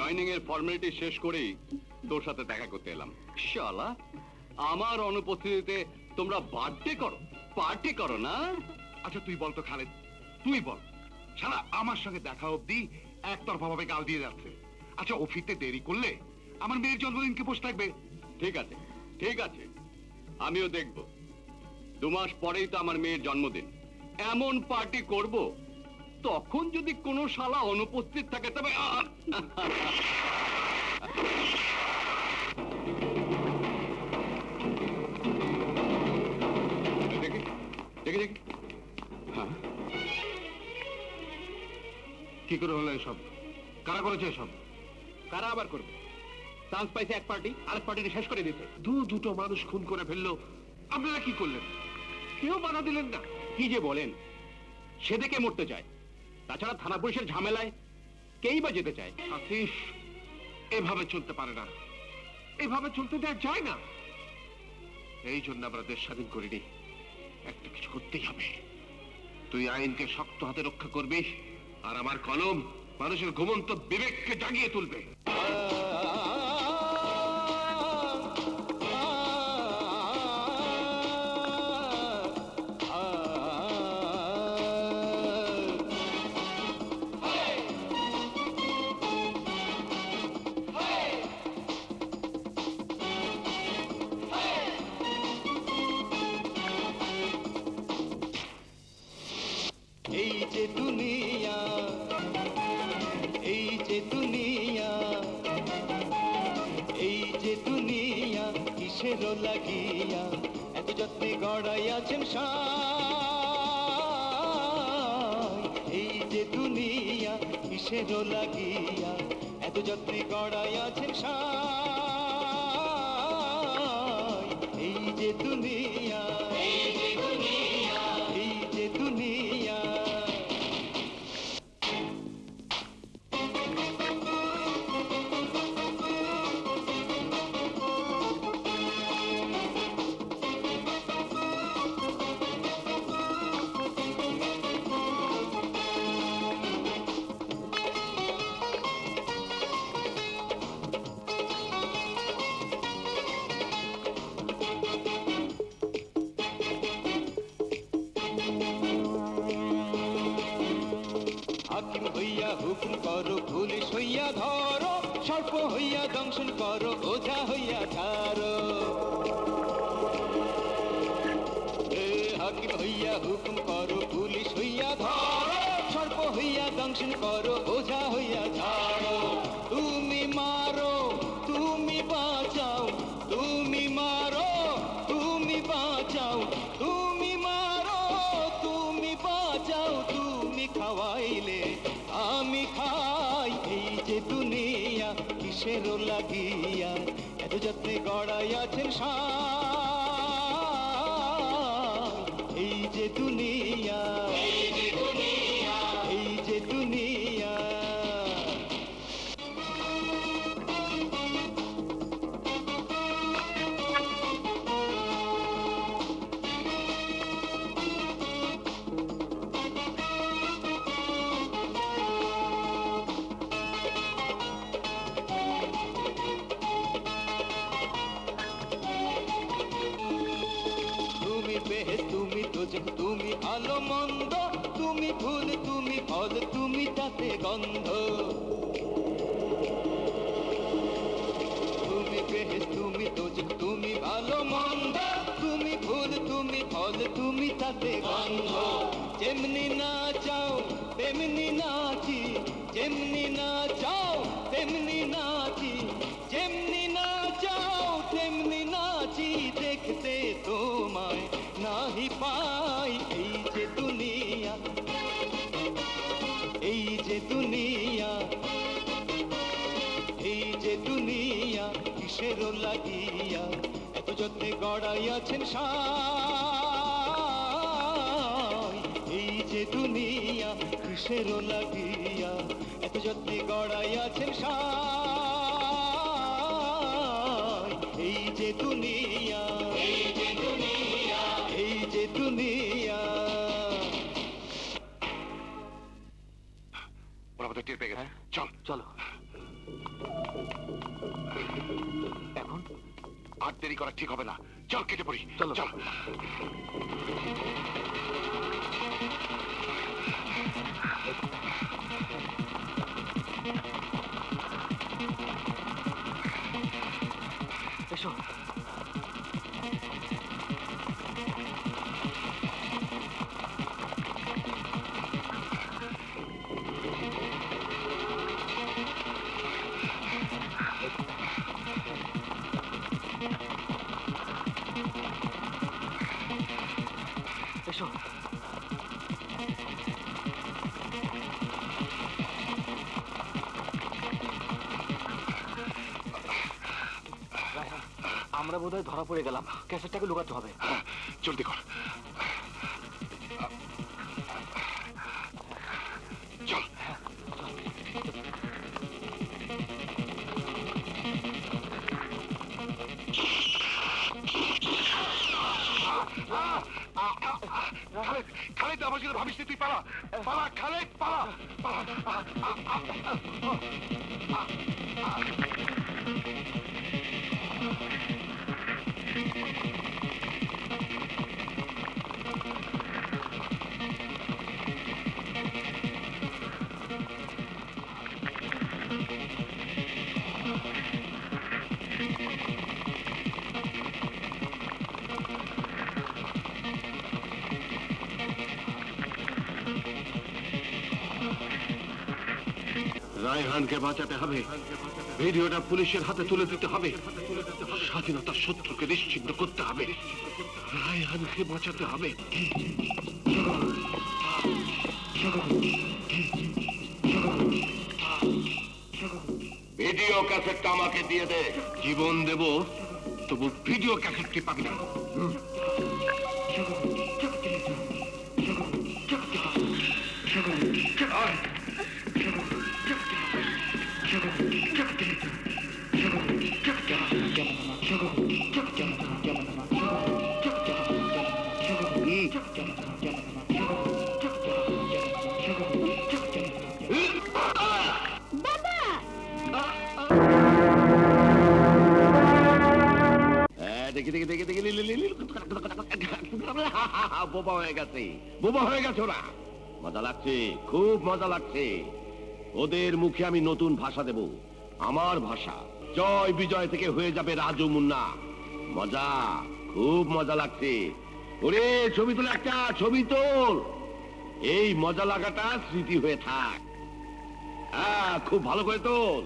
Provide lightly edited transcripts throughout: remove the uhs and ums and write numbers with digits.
Joining এর formality শেষ করেই তোর সাথে দেখা করতে এলাম। শালা, আমার অনুপস্থিতিতে তোমরা বার্থডে করো, পার্টি করো না? আচ্ছা তুই বল তো খালেদ, তুই বল, সারা আমার সঙ্গে দেখা অবধি একতরফা ভাবে গাল দিয়ে যাচ্ছে। আচ্ছা ও ফিরতে দেরি করলে আমার মেয়ের জন্মদিনকে বসে থাকবে। ঠিক আছে, ঠিক আছে, আমিও দেখব। 2 মাস পরেই তো আমার মেয়ের জন্মদিন, এমন পার্টি করব তখন যদি কোনো শালা অনুপস্থিত থাকে তবে দেখি দেখি দেখি। হ্যাঁ, কি করে হলো এসব? কারা করেছে এসব? কারা আবার করবে? চান্স পাইছে এক পার্টি, আরেক পার্টি শেষ করে দিতে। দুটো মানুষ খুন করে ফেললো, আপনারা কি করলেন? কেউ বাধা দিলেন না? কি যে বলেন, সেদিকে মরতে চায়, তাছাড়া থানা পুলিশের ঝামেলায় কেই বা যেতে চায়? আতিশ, এভাবে চলতে পারে না, এভাবে চলতে দেওয়া যায় না। এই জন্য আমরা দেশ স্বাধীন করিনি, একটা কিছু করতেই হবে। তুই আইনকে শক্ত হাতে রক্ষা করবি, আর আমার কলম মানুষের ঘুমন্ত বিবেককে জাগিয়ে তুলবে। এই যে দুনিয়া, এই যে দুনিয়া, এই যে দুনিয়া কিসের লাগিয়া এত যত্নে গড়াইয়াছেন সাই। এই যে দুনিয়া কিসের লাগিয়া এত যত্নে গড়াইয়াছেন সাই। এই যে দুনিয়া, এই যে দুনিয়া, এই যে দুনিয়া। হাকিম হইয়া হুকুম করো, পুলিশ হইয়া ধরো, সর্প হইয়া দংশন করো, ওঝা হইয়া ছাড়ো। হাকিম হইয়া হুকুম করো, পুলিশ হইয়া ধরো, সর্প হইয়া দংশন করো, ওঝা হইয়া ছাড়ো। তুমি মারো, তুমি বাঁচাও, তুমি মারো, তুমি বাঁচাও, তুমি মারো, তুমি বাঁচাও, তুমি খাওয়াইলে আমি খাই। এই যে দুনিয়া কিসের লাগিয়া এত যত্নে গড়াইয়াছেন সাই। এই যে দুনিয়া, এই যে দুনিয়া, এই যে দুনিয়া। তুমি বেহেশত, তুমি দোজখ, তুমি ভালো মন্দ, তুমি ফুল, তুমি ফল, তুমি তাতে গন্ধ। তুমি বেহেশত, তুমি দোজখ, তুমি ভালো মন্দ, তুমি ফুল, তুমি ফল, তুমি তাতে গন্ধ। যেমনি না চাও তেমনি নাচি, যেমনি না চাও তেমনি নাচি, যেমনি না চাও তেমনি নাচি, দেখতে তোমায় নাহি পাই। এই যে দুনিয়া, এই যে দুনিয়া, এই যে দুনিয়া কিসের লাগিয়া এত যত্নে গড়াইয়াছেন সাই। এই যে দুনিয়া কিসের লাগিয়া এত যত্নে গড়াইয়াছেন সাই। এই যে দুনিয়া, এই যে দুনিয়া, এই যে দুনিয়া। ওরা আমাদের টের পেয়ে গেছে, চল চলো। আর দেরি করা ঠিক হবে না, চল কেটে পড়ি, চলো। চল। এসো। এসো। আমরা বোধহয় ধরা পড়ে গেলাম, ক্যাসেটটাকে লুকাতে হবে। জলদি কর, চল। খালেদ, খালেদ, আমার সাথে ভাবিস না, তুই পালা, পালা খালেদ, পালা, পালা। রায়হানকে বাঁচাতে হবে, ভিডিওটা পুলিশের হাতে তুলে দিতে হবে, স্বাধীনতার শত্রুকে নিশ্চিহ্ন করতে হবে, রায়হানকে বাঁচাতে হবে। ভিডিও ক্যাসেটটা আমাকে দিয়ে দে। জীবন দেব, তবু ভিডিও ক্যাসেটটি পাবি না। দেখি দেখি দেখি দেখি বোবা হয়ে গেছে, বোবা হয়ে গেছে ওরা। মজা লাগছে, খুব মজা লাগছে। ওদের মুখে আমি নতুন ভাষা দেব, আমার ভাষা। জয় বিজয় থেকে হয়ে যাবে রাজু মুন্না। মজা, খুব মজা লাগছে। ওরে ছবি তোল, একটা ছবি তোল। এই মজা লাগাটা স্মৃতি হয়ে থাক। হ্যাঁ, খুব ভালো করে তোল।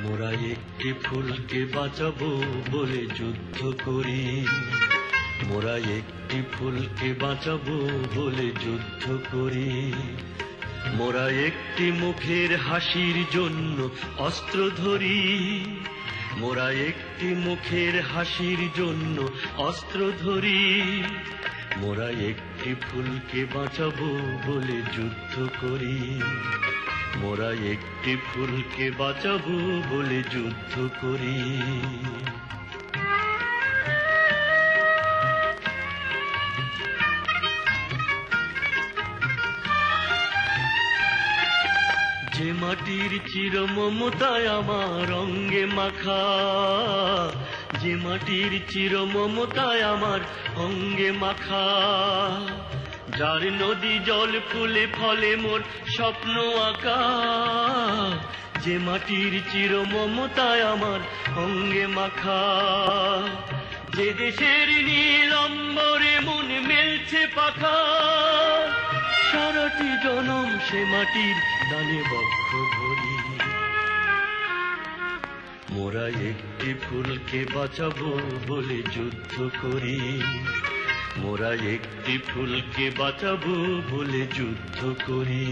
মোরা একটি ফুলকে বাঁচাবো বলে যুদ্ধ করি, মোরা একটি ফুলকে বাঁচাবো বলে যুদ্ধ করি, মোরা একটি মুখের হাসির জন্য অস্ত্র ধরি, মোরা একটি মুখের হাসির জন্য অস্ত্র ধরি, মোরা একটি ফুলকে বাঁচাবো বলে যুদ্ধ করি, মোরা একটি ফুলকে বাঁচাবো বলে যুদ্ধ করি। যে মাটির চির মমতায় আমার অঙ্গে মাখা, যে মাটির চির মমতায় আমার অঙ্গে মাখা, যার নদী জল ফুলে ফলে মোর স্বপ্ন আঁকা, যে মাটির চির মমতায় আমার অঙ্গে মাখা, যে দেশের নীল অম্বরে মন মেলছে পাখা, সারাটি জনম সে মাটির দানে বক্ষ ভরি, মোরা একটি ফুলকে বাঁচাবো বলে যুদ্ধ করি, মোরা একটি ফুলকে বাঁচাবো বলে যুদ্ধ করি।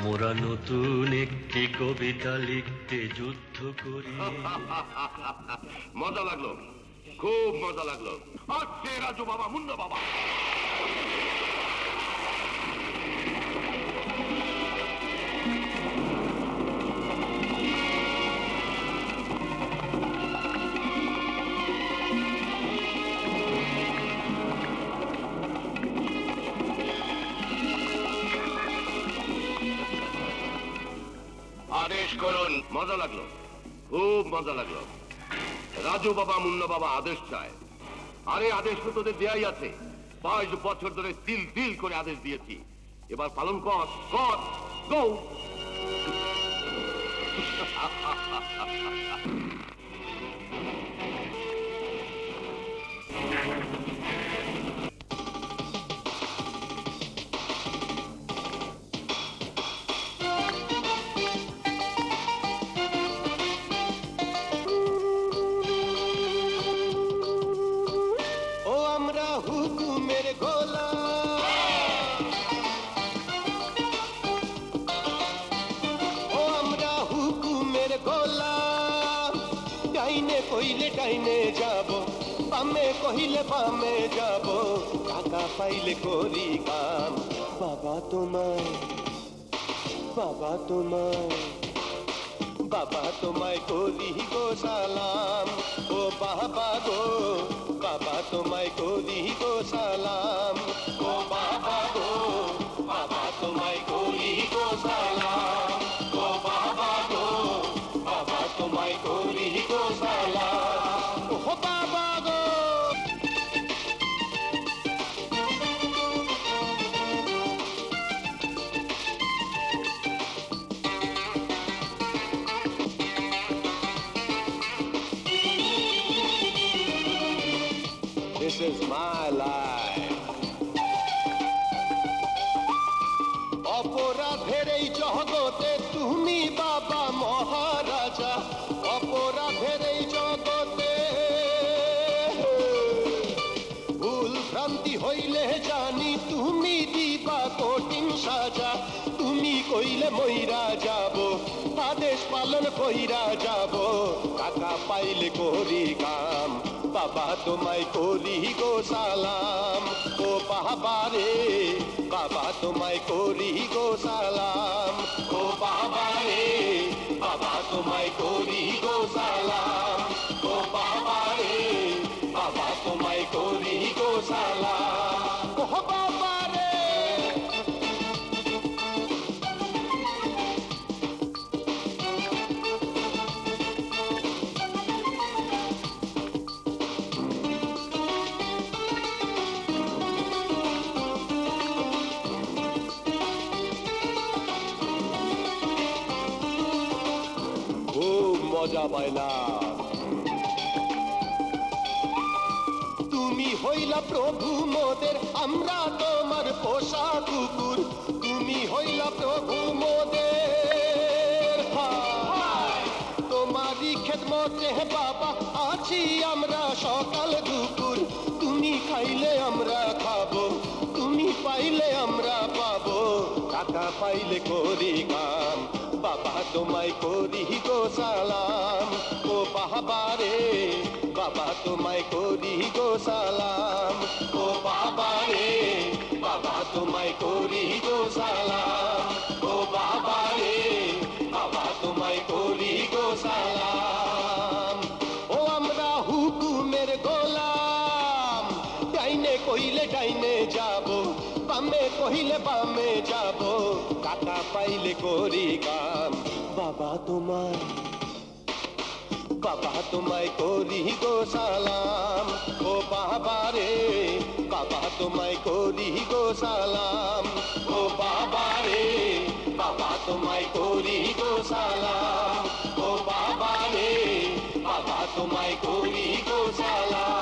মোরা নতুন একটি কবিতা লিখতে যুদ্ধ করি। মজা লাগলো, খুব মজা লাগলো। আজকে রাজু বাবা, মুন্না বাবা। আদেশ করুন। মজা লাগলো, খুব মজা লাগলো। রাজু বাবা মুন্না বাবা আদেশ চায়। আরে আদেশ তো তোদের দেয়াই আছে। 22 বছর ধরে দিল দিল করে আদেশ দিয়েছি, এবার পালন কর, কর, গো। ও আমরা হুকুমের গোলাম, ও আমরা হুকুমের গোলাম। ডাইনে কইলে ডাইনে যাব, বামে কহিলে বামে যাব, টাকা পাইলে করি কাম। বাবা তোমায়, বাবা তোমায়, বাবা তোমায় করি গো সালাম। ও বাবা গো, বাবা তোমায় করি গো সালাম। ও বাবা গো, বাবা তোমায় করি গো সালাম। ও বাবা গো, বাবা তোমায় করি গো সালাম। ও বাবা গো। This is my life. অপরাধের এই জগতে তুমি বাবা মহারাজা, অপরাধের এই জগতে ভুল ভ্রান্তি হইলে জানি তুমি দিবা কঠিন সাজা। তুমি কইলে মইরা যাব, আদেশ পালন কইরা যাব, টাকা পাইলে করি কাম। বাবা তোমায় করি গো সালাম। ও বাবা রে, বাবা তোমায় করি গো সালাম। ও বাবা রে, বাবা তোমায় করি গো সালাম। ও বাবা রে, বাবা তোমায় করি গো সালাম। ও বাবা রে। খুব মজা পাইলাম। তুমি হইলা প্রভু মোদের, আমরা তোমার পোষা কুকুর। তুমি হইলা প্রভু মোদের, হায়। তোমারই খেদমতে বাবা আছি আমরা সকাল দুপুর। তুমি খাইলে আমরা খাবো, তুমি পাইলে আমরা পাবো, টাকা পাইলে করি কাম। বাবা তোমায় করি গো সালাম। ও বাবা রে, বাবা তোমায় করি গো সালাম। ও বাবা রে, বাবা তোমায় করি গো সালাম। ও বাবা রে, বাবা তোমায় করি গো সালাম। ও আমরা হুকুমের গোলাম, ডাইনে কইলে ডাইনে যাব, বামে কহিলে বামে যাব, টাকা পাইলে করি কাম। বাবা তোমায়, বাবা তোমায় করি গো সালাম। ও বাবা রে, বাবা তোমায় করি গো সালাম। ও বাবা রে, বাবা তোমায় করি গো সালাম। ও বাবা রে, বাবা তোমায় করি গো সালাম।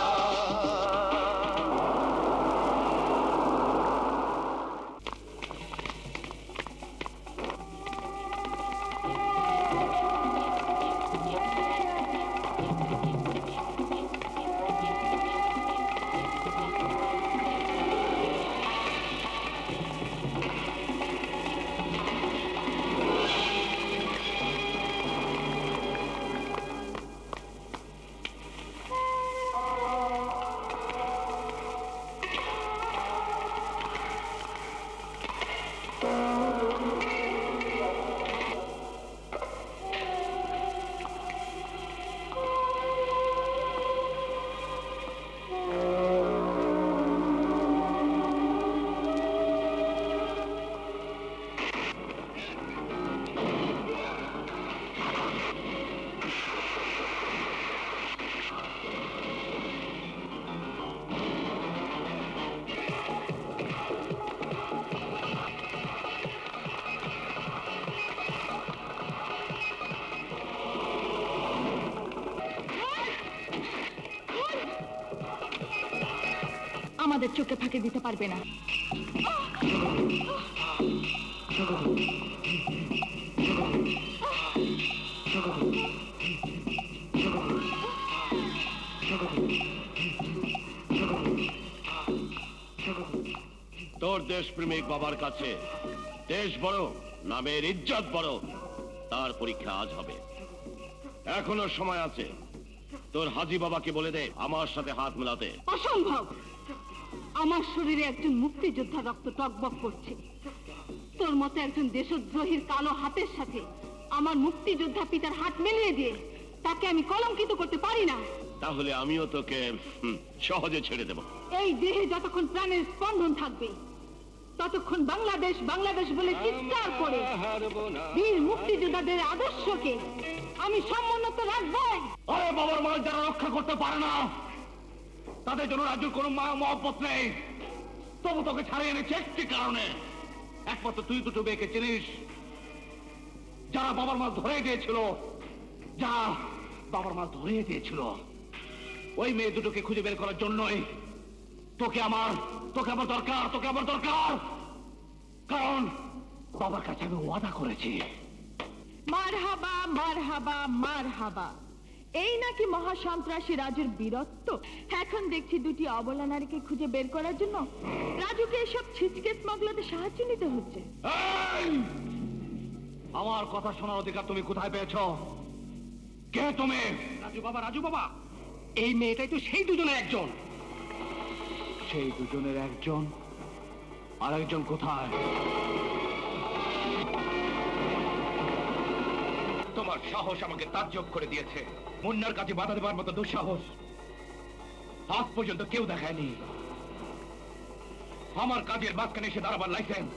আমাদের চোখে ফাঁকি দিতে পারবে না। তোর দেশপ্রেমিক বাবার কাছে দেশ বড়, নামের ইজ্জত বড়, তার পরীক্ষা আজ হবে। এখনো সময় আছে। তোর হাজি বাবাকে বলে দে আমার সাথে হাত মেলাতে। অসম্ভব। আমার শরীরে একজন মুক্তিযোদ্ধার রক্ত টকবক করছে। তোর মতো একজন দেশদ্রোহীর কালো হাতের সাথে আমার মুক্তিযোদ্ধা পিতার হাত মিলিয়ে দিয়ে তাকে আমি কলঙ্কিত করতে পারি না। তাহলে আমিও তোকে সহজে ছেড়ে দেব। এই দেহে যতক্ষণ প্রাণের স্পন্দন থাকবে ততক্ষণ বাংলাদেশ বাংলাদেশ বলে চিৎকার করে বীর মুক্তিযোদ্ধাদের আদর্শকে আমি সমুন্নত রাখবো। আরে বাবার মাল যারা রক্ষা করতে পারে না তাদের জন্য রাজ্যের কোনো মা মহব্বত নেই। তবু তোকে ছাড়িয়ে এনেছে একটি কারণে। একমাত্র তুই দুটো মেয়েকে চিনিস যারা বাবার মাল ধরে দিয়েছিল, যারা বাবার মাল ধরে দিয়েছিল। ওই মেয়ে দুটোকে খুঁজে বের করার জন্যই তোকে আমার দরকার, তোকে আমার দরকার। কারণ বাবার কাছে আমি ওয়াদা করেছি। মারহাবা মারহাবা মারহাবা। এই নাকি মহাসন্ত্রাসী রাজুর বীরত্ব? এখন দেখছি দুটি অবলা নারীকে খুঁজে বের করার জন্য রাজুকে এসব ছিচকে স্মাগলাতে সাহায্য নিতে হচ্ছে। এই! আমার কথা শোনার অধিকার তুমি কোথায় পেয়েছো? কে তুমি? রাজু বাবা, এই মেয়েটাই তো সেই দুজনের একজন। সেই দুজনের একজন? আর একজন কোথায়? তোমার সাহস আমাকে তাজ্জব করে দিয়েছে। মুন্নার কাছে বাধা দেবার মতো দুঃসাহস আজ পর্যন্ত কেউ দেখায়নি। আমার কাজের মাঝখানে এসে দাঁড়াবার লাইসেন্স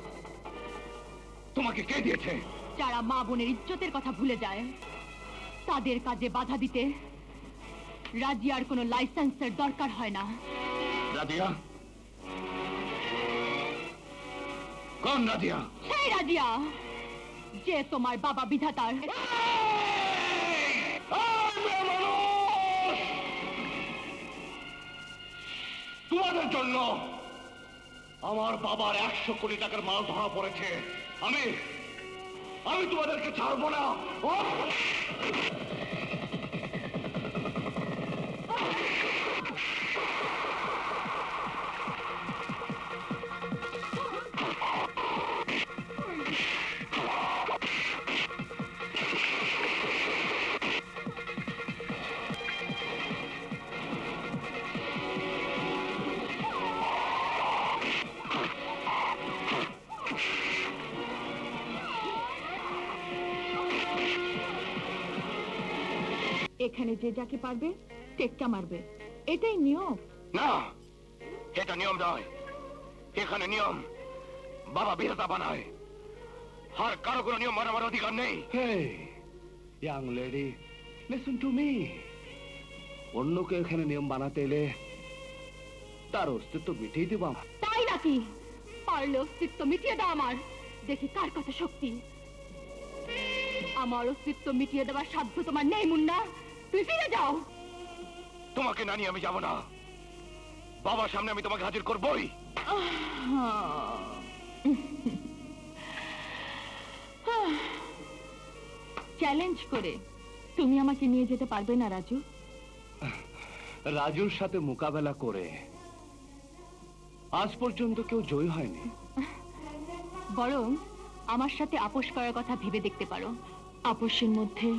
তোমাকে কে দিয়েছে? যারা মা বোনের ইজ্জতের কথা ভুলে যায় তাদের কাজে বাধা দিতে রাজিয়ার কোনো লাইসেন্সের দরকার হয় না। রাজিয়া? কোন রাজিয়া? সেই রাজিয়া যে তোমার বাবা বিধাতার। তোমাদের জন্য আমার বাবার 100 কোটি টাকার মাল ধরা পড়েছে। আমি তোমাদেরকে ছাড়বো না। এখানে যে যাকে পারবে টেক্কা মারবে, এটাই নিয়ম। না, এটা নিয়ম নয়। এখানে নিয়ম বাবা বিধাতা বানায়। আর কারো কোনো নিয়ম মানাবার অধিকার নেই। Hey, young lady, listen to me. অন্যকে এখানে নিয়ম বানাতে এলে তার অস্তিত্ব মিটিয়ে দেব। তাই নাকি? পারলে অস্তিত্ব মিটিয়ে দাও আমার। দেখি কার কত শক্তি। আমার অস্তিত্ব মিটিয়ে দেওয়ার সাধ্য তোমার নেই মুন্না। তুই ফিরে যাও। তোমাকে না নিয়ে আমি যাব না। বাবার সামনে আমি তোমাকে হাজির করবই। চ্যালেঞ্জ করে তুমি আমাকে নিয়ে যেতে পারবে না রাজু? রাজুর সাথে মোকাবেলা করে আজ পর্যন্ত কেউ জয়ী হয়নি। বরং আমার সাথে আপোষ করার কথা ভেবে দেখতে পারো। আপোষের মধ্যে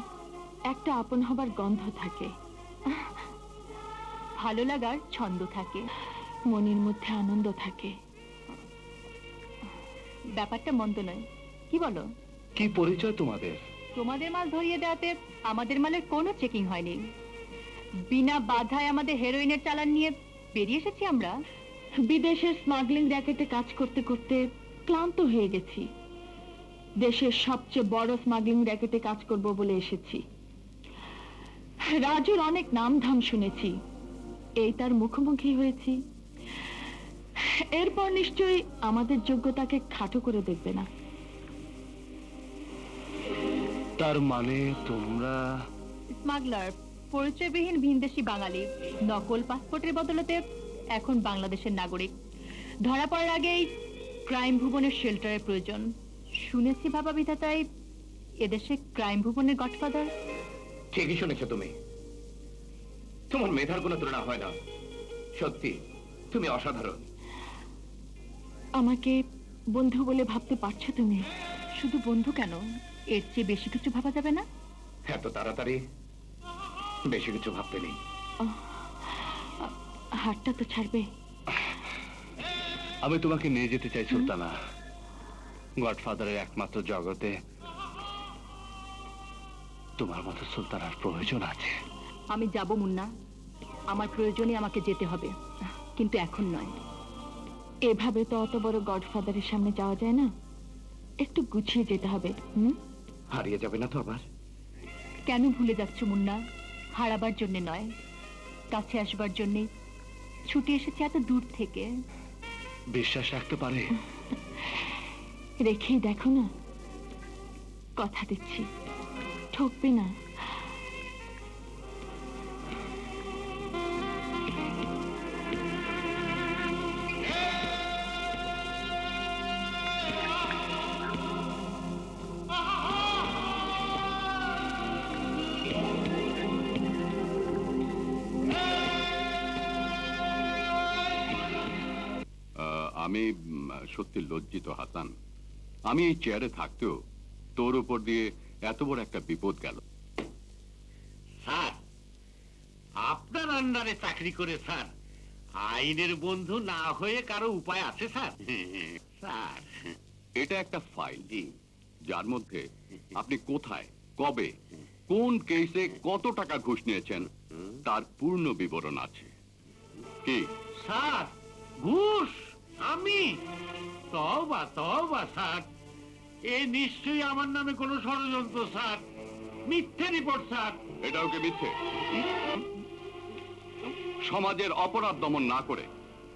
একটা আপন হবার গন্ধ থাকে, ভালো লাগার ছন্দ থাকে, মনের মধ্যে আনন্দ থাকে। ব্যাপারটা মন্দ নয়, কি বলো? কি পরিচয় তোমাদের? তোমাদের মাল ধরিয়ে দেওয়াতে আমাদের মালের কোনো চেকিং হয়নি। বিনা বাধায় আমাদের হেরোইনের চালান নিয়ে বেরিয়ে এসেছি আমরা। বিদেশের স্মাগলিং র্যাকেটে কাজ করতে করতে ক্লান্ত হয়ে গেছি। দেশের সবচেয়ে বড় স্মাগলিং র্যাকেটে কাজ করব বলে এসেছি। রাজুর অনেক নাম ধাম শুনেছি, এই তার মুখোমুখি হয়েছি। এরপর নিশ্চয়ই আমাদের যোগ্যতাকে খাটো করে দেখবে না। তার মানে তোমরা স্মাগলার, পরিচয়বিহীন ভিনদেশি বাঙালি। নকল পাসপোর্টের বদলতে এখন বাংলাদেশের নাগরিক। ধরা পড়ার আগেই ক্রাইম ভুবনের শেল্টারের প্রয়োজন। শুনেছি বাবা বিধাতাই এদেশে ক্রাইম ভুবনের গডফাদার। ঠিকই শুনেছো তুমি। তোমার মেধার কোনো তুলনা হয় না। সত্যি তুমি অসাধারণ। আমাকে বন্ধু বলে ভাবতে পারছো তুমি? শুধু বন্ধু কেন, এর চেয়ে বেশি কিছু ভাবা যাবে না? এত তাড়াতাড়ি বেশি কিছু ভাবতে নেই। হাতটা তো ছাড়বে। আমি তোমাকে নিয়ে যেতে চাই সুলতানা। গডফাদারের একমাত্র জগতে তোমার মতো সুলতানার প্রয়োজন আছে। আমি যাব মুন্না, আমার প্রয়োজনে আমাকে যেতে হবে, কিন্তু এখন নয়। এভাবে তো অত বড় গডফাদারের সামনে যাওয়া যায় না, একটু গুছিয়ে যেতে হবে। হারিয়ে যাবে না তো আবার? কেন ভুলে যাচ্ছ মুন্না? হারাবার জন্য নয়, কাছে আসবার জন্যে ছুটে এসেছে এত দূর থেকে। বিশ্বাস রাখতে পারে? রেখেই দেখো না, কথা দিচ্ছি ঠকবে না। আমি সত্যি লজ্জিত হাসান। আমি এই চেয়ারে থাকতেও তোর উপর দিয়ে এত বড় একটা বিপদ গেল। স্যার, আপনার আন্ডারে চাকরি করে স্যার আইনের বন্ধু না হয়ে কারো উপায় আছে স্যার? স্যার, এটা একটা ফাইল যার মধ্যে আপনি কোথায়, কবে, কোন কেসে কত টাকা ঘুষ নিয়েছেন তার পূর্ণ বিবরণ আছে। কি স্যার, ঘুষ? আমি? তওবা তওবা স্যার, এ নিশ্চয়ই আমার নামে কোনো ষড়যন্ত্র স্যার, মিথ্যে রিপোর্ট স্যার। এটাও কি মিথ্যে? সমাজের অপরাধ দমন না করে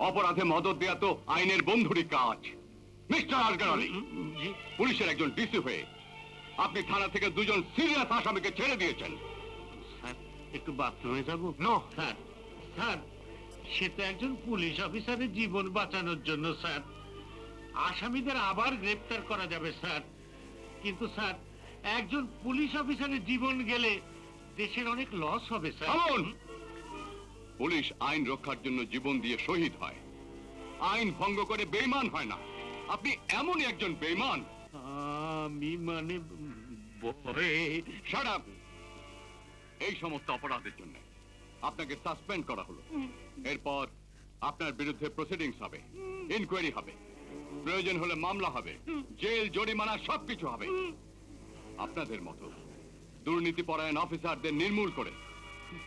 অপরাধে মদত দেয়া তো আইনের বন্ধুরই কাজ। মিস্টার আজগর আলী, জি পুলিশের একজন ডিসি হয়ে আপনি থানা থেকে দুজন সিরিয়াস আসামিকে ছেড়ে দিয়েছেন। স্যার, একটু বাথরুমে যাব? নো স্যার, স্যার সে তো একজন পুলিশ অফিসারের জীবন বাঁচানোর জন্য স্যার। আসামিদের আবার গ্রেপ্তার করা যাবে স্যার, কিন্তু স্যার একজন পুলিশ অফিসারের জীবন গেলে দেশের অনেক লস হবে স্যার। থামুন! পুলিশ আইন রক্ষার জন্য জীবন দিয়ে শহীদ হয়, আইন ভঙ্গ করে বেঈমান হয় না। আপনি এমনই একজন বেঈমান। আমি মানে Shut up! এই সমস্ত অপরাধের জন্য আপনাকে সাসপেন্ড করা হলো। এরপর আপনার বিরুদ্ধে প্রসিডিংস হবে, ইনকোয়ারি হবে, প্রয়োজন হলে মামলা হবে, জেল, জরিমানা সবকিছু হবে। আপনাদের মতো দুর্নীতিপরায়ণ অফিসারদের নির্মূল করে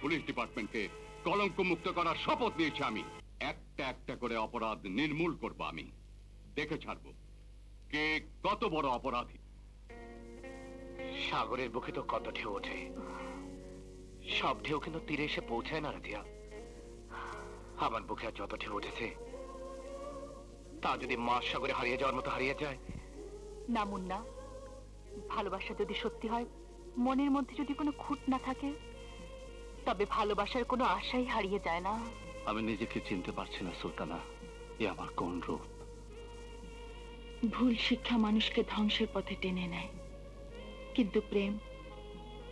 পুলিশ ডিপার্টমেন্টকে কলঙ্ক মুক্ত করার শপথ নিয়েছি আমি। একটা একটা করে অপরাধ নির্মূল করব আমি, দেখে ছাড়বো কে কত বড় অপরাধী। সাগরের বুকে তো কত ঢেউ ওঠে, সব ঢেউ কিন্তু তীরে এসে পৌঁছায় না রাধিয়া। আমার বুকে আর যত ঢেউ উঠেছে তা যদি মাছ সাগরে হারিয়ে যাওয়ার মতো হারিয়ে যায়। না মুন্না, ভালোবাসা যদি সত্যি হয়, মনের মধ্যে যদি কোনো খুঁত না থাকে, তবে ভালোবাসার কোনো আশাই হারিয়ে যায় না। আমি নিজেকে চিনতে পারছি না সুলতানা, এ আমার কোন রূপ? ভুল শিক্ষা মানুষকে ধ্বংসের পথে টেনে নেয়, কিন্তু প্রেম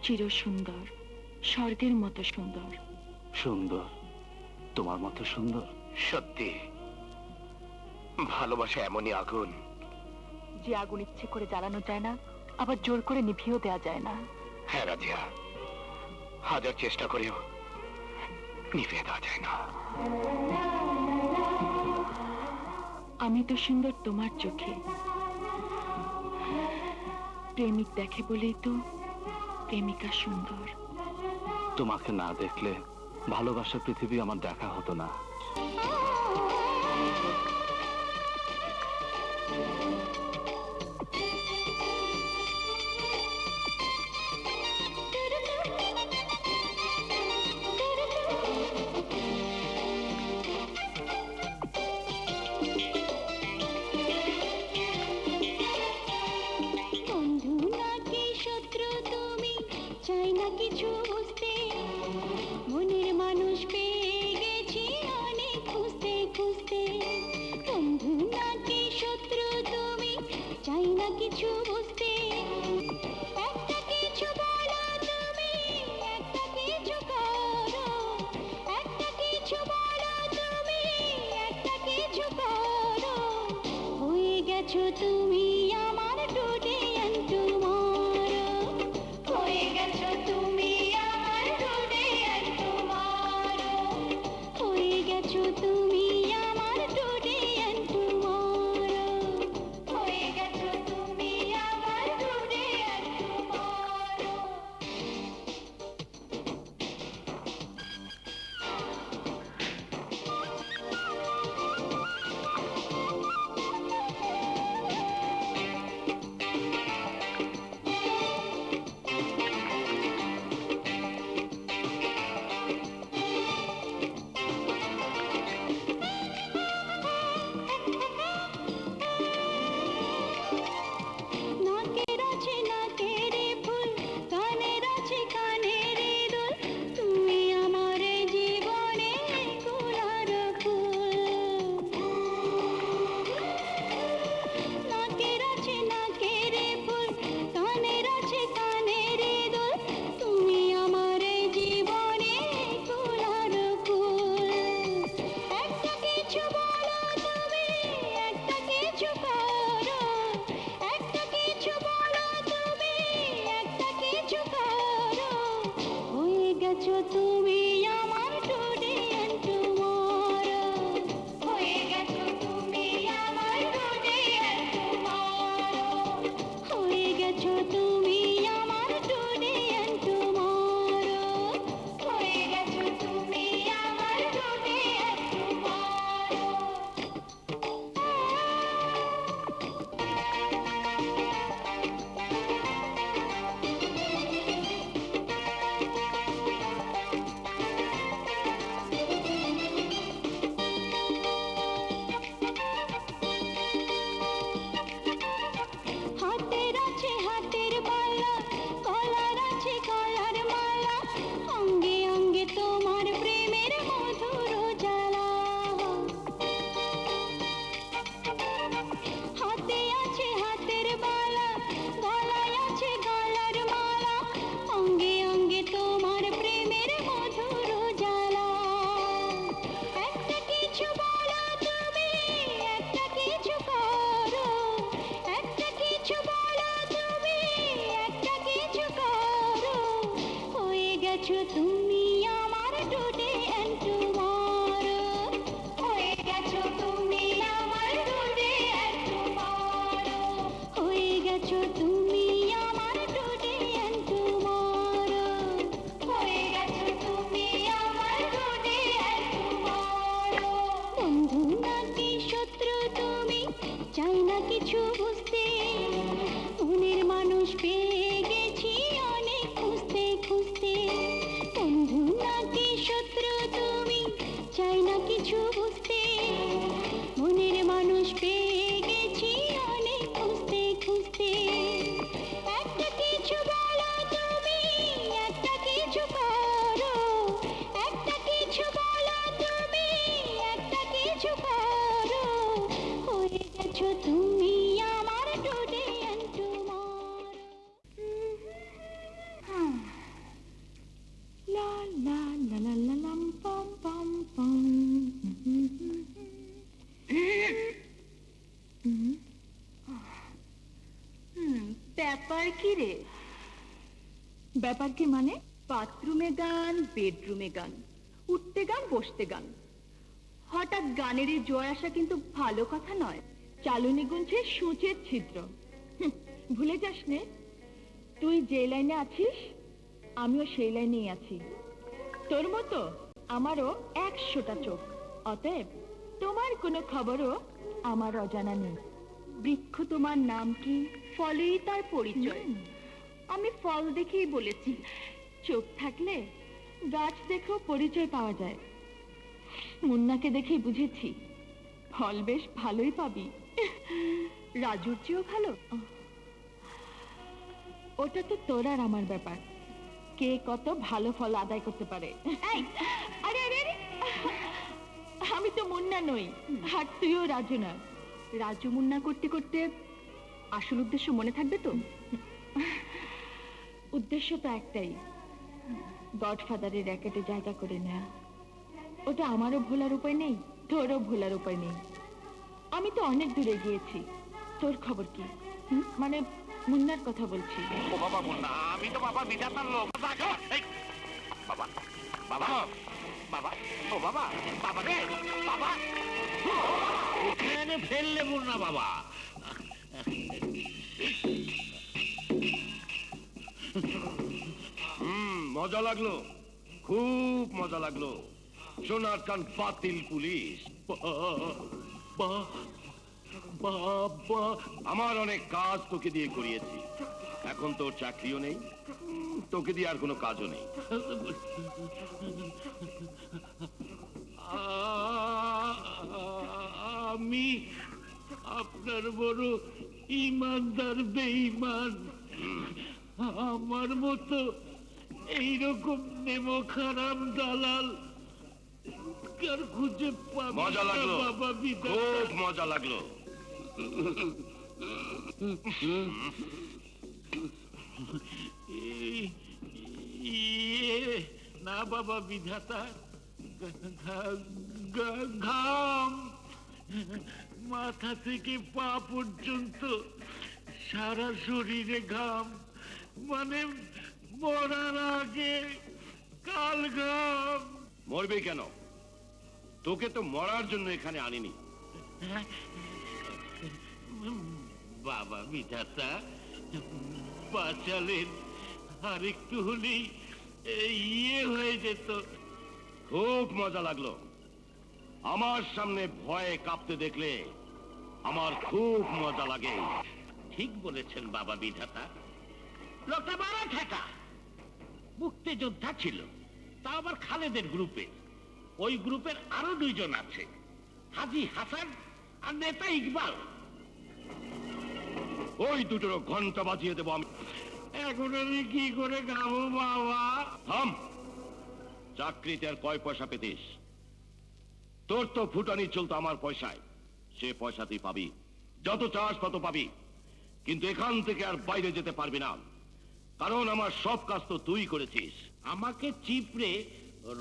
চির সুন্দর, স্বর্গের মতো সুন্দর। সুন্দর? তোমার মতো সুন্দর? সত্যি ভালোবাসা এমনই আগুন, যে আগুন ইচ্ছে করে জ্বালানো যায় না, আবার জোর করে নিভিয়েও দেওয়া যায় না। হ্যাঁ রাজিয়া, হাজার চেষ্টা করেও নিভিয়ে দেওয়া যায় না। আমি তো সুন্দর তোমার চোখে, প্রেমিক দেখে বলেই তো প্রেমিকা সুন্দর। তোমাকে না দেখলে ভালোবাসার পৃথিবী আমার দেখা হতো না। বন্ধু নাকি শত্রু তুমি, চাই না কিছু বুঝতে, মনের মানুষ পেয়ে গেছি অনেক খুঁজতে। কিছু বুঝতে একটা কিছু বলো তুমি একটা কিছু করো একটা কিছু বলো তুমি একটা কিছু করো হয়ে গেছো তুমি আমার টুডে এন্ড টুমরো হয়ে গেছো তুমি আমার টুডে এন্ড টুমরো হয়ে গেছো তুমি আমার টুডে এন্ড টুমরো হয়ে গেছো তুমি আমার টুডে এন্ড টুমরো নাকের আছে নাকের ফুল কানের আছে কানের দুল তুমি আমার জীবনে গোলার ফুল নাকের আছে নাকের ফুল কানের আছে কানের দুল তুমি আমার জীবনে গোলার ফুল একটা কিছু বলো তুমি একটা কিছু করো একটা কিছু বলো তুমি একটা কিছু করো হয়ে গেছো তুমি আমার টুডে এন্ড টুমরো হয়ে গেছো তুমি আমার টুডে এন্ড টুমরো হয়ে গেছো তুমি আমার টুডে এন্ড টুমরো হয়ে গেছো তুমি আমার টুডে এন্ড টুমরো হাতের আছে হাতের বালা গলার আছে গলার মালা অঙ্গে অঙ্গে তোমার প্রেমের মধুর জ্বালা হাতে আছে হাতের বালা গলায় আছে গলার মালা অঙ্গে অঙ্গে তোমার প্রেমের মধুর জ্বালা একটা কিছু বলো তুমি একটা কিছু করো একটা কিছু বলো তুমি একটা কিছু করো হয়ে গেছো তুমি আমার টুডে এন্ড টুমরো হয়ে গেছো তুমি আমার টুডে এন্ড টুমরো হয়ে গেছো তুমি আমার টুডে এন্ড টুমরো হয়ে গেছো তুমি আমার টুডে এন্ড টুমরো বন্ধু নাকি শত্রু তুমি চাই না কিছু বুঝতে মনের মানুষ পেয়ে গেছি অনেক খুঁজতে খুঁজতে বন্ধু নাকি শত্রু তুমি চাই না কিছু বুঝতে মনের মানুষ পেয়ে গেছি অনেক খুঁজতে খুঁজতে একটা কিছু বলো তুমি একটা কিছু করো একটা কিছু বলো তুমি একটা কিছু করো হয়ে গেছো তুমি আমার টুডে এন্ড টুমরো লা লা লা লা লা লাম পম পম পম ব্যাপার কি রে ব্যাপার কি মানে বাথরুমে গান বেডরুমে গান উঠতে গান বসতে গান হঠাৎ গানের এই জয় আসা কিন্তু ভালো কথা নয় চালুনি গুনছে সূচের ছিদ্র ভুলে যাস নে তুই যে লাইনে আছিস আমিও সেই লাইনেই আছি তোর মতো আমারও 100টা চোখ অতএব তোমার কোনো খবরও আমার অজানা নেই বৃক্ষ তোমার নাম কি ফলেই তার পরিচয় আমি ফল দেখেই বলেছি চোখ থাকলে গাছ দেখেও পরিচয় পাওয়া যায় মুন্নাকে দেখেই বুঝেছি ফল বেশ ভালোই পাবি রাজুর চেয়েও ভালো ওটা তো তোর আর আমার ব্যাপার কে কত ভালো ফল আদায় করতে পারে আরে আরে আরে আমি তো মুন্না নই আর তুইও রাজু না রাজু মুন্না করতে করতে আসল উদ্দেশ্য মনে থাকবে তো? উদ্দেশ্য তো একটাই, গডফাদারের র্যাকেটে জায়গা করে নেয়া। ওটা আমারও ভোলার উপায় নেই, তোরও ভোলার উপায় নেই। আমি তো অনেক দূরে গিয়েছি, তোর খবর কি? মানে মুন্নার কথা বলছি। ও বাবা মুন্না, আমি তো বাবা বিধাতার লোক। এই, বাবা বাবা বাবা, ও বাবা, বাবা রে, বাবা। ওখানে ফেললে না বাবা। মজা লাগলো, খুব মজা লাগলো। সোনার কান বাতিল পুলিশ। বাবা, আমার অনেক কাজ তোকে দিয়ে করিয়েছি, এখন তোর চাকরিও নেই, তোকে দিয়ে আর কোনো কাজও নেই। আমি আপনার বড় ইমানদার বেঈমান। আমার মতো এইরকম নেমো খারাপ দালাল কার খুঁজে পাবো মজা লাগলো, বাবা বিধাতা। খুব মজা লাগলো। না বাবা বিধাতা, ঘাম মাথা থেকে পা পর্যন্ত সারা শরীরে ঘাম, মানে মরার আগে কাল ঘাম। মরবি কেন? তোকে তো মরার জন্য এখানে আনিনি। বাবা বিধাতা বাঁচালেন, আর একটু হলেই ইয়ে হয়ে যেত। খুব মজা লাগলো। আমার সামনে ভয়ে কাঁপতে দেখলে আমার খুব মজা লাগে। ঠিক বলেছেন বাবা বিধাতা, লোকটা বড় ঠেকা, মুক্তিযোদ্ধা ছিল, তা আবার খালেদের গ্রুপে। ওই গ্রুপের আরো 2 জন আছে, হাজি হাসান আর নেতা ইকবাল। ওই দুটোর ঘন্টা বাজিয়ে দেবো আমি। এখন আমি কি করে খাবো বাবা? থাম, চাকরিতে আর কয় পয়সা পেতিস? তোর তো ফুটানি চলতো আমার পয়সায়, সে পয়সা তুই পাবি, যত চাস তত পাবি, কিন্তু এখান থেকে আর বাইরে যেতে পারবি না, কারণ আমার সব কাজ তো তুই করেছিস। আমাকে চিপড়ে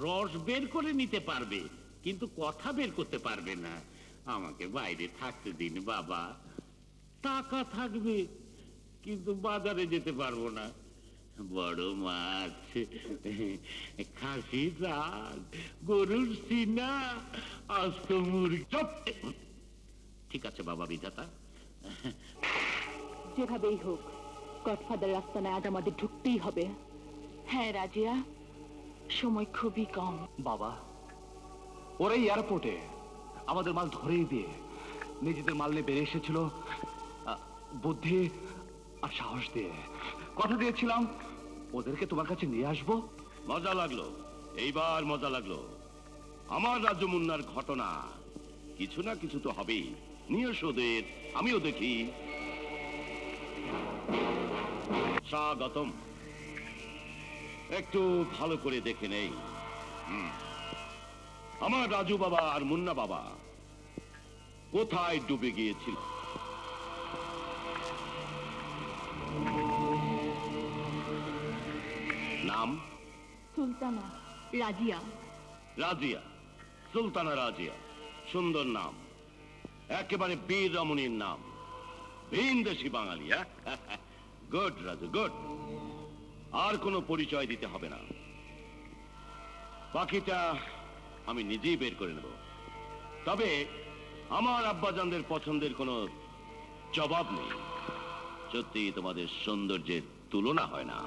রস বের করে নিতে পারবে, কিন্তু কথা বের করতে পারবে না। আমাকে বাইরে থাকতে দিন বাবা। টাকা থাকবে, কিন্তু বাজারে যেতে পারবো না। বড় মাছ, খাসি দাগ, গরুর সিনা, আস্ত মুরগি। চুপ! ঠিক আছে বাবা বিধাতা। যেভাবেই হোক গডফাদার রাস্তায় আজ আমাদের ঢুকতেই হবে। হ্যাঁ রাজিয়া, সময় খুবই কম। বাবা, ওরা এয়ারপোর্টে আমাদের মাল ধরেই দিয়ে নিজেদের মাল নিয়ে বেরিয়ে এসেছিল, বুদ্ধি আর সাহস দিয়ে। কথা দিয়েছিলাম ওদেরকে তোমার কাছে নিয়ে আসবো। মজা লাগলো, এইবার মজা লাগলো। আমার রাজ্য মুন্নার ঘটনা কিছু না কিছু তো হবেই। নিয়ে ওদের, আমিও দেখি। স্বাগতম। একটু ভালো করে দেখে নেই। আমার রাজু বাবা আর মুন্না বাবা কোথায় ডুবে গিয়েছিল? নাম? সুলতানা রাজিয়া। রাজিয়া, সুলতানা রাজিয়া, সুন্দর নাম, একেবারে বীর রমণীর নাম, ভিনদেশী বাঙালি। Good Raju, good. আর কোনো পরিচয় দিতে হবে না, বাকিটা আমি নিজেই বের করে নেব। তবে আমার আব্বাজানদের পছন্দের কোনো জবাব নেই। সত্যি তোমাদের সৌন্দর্যের তুলনা হয় না।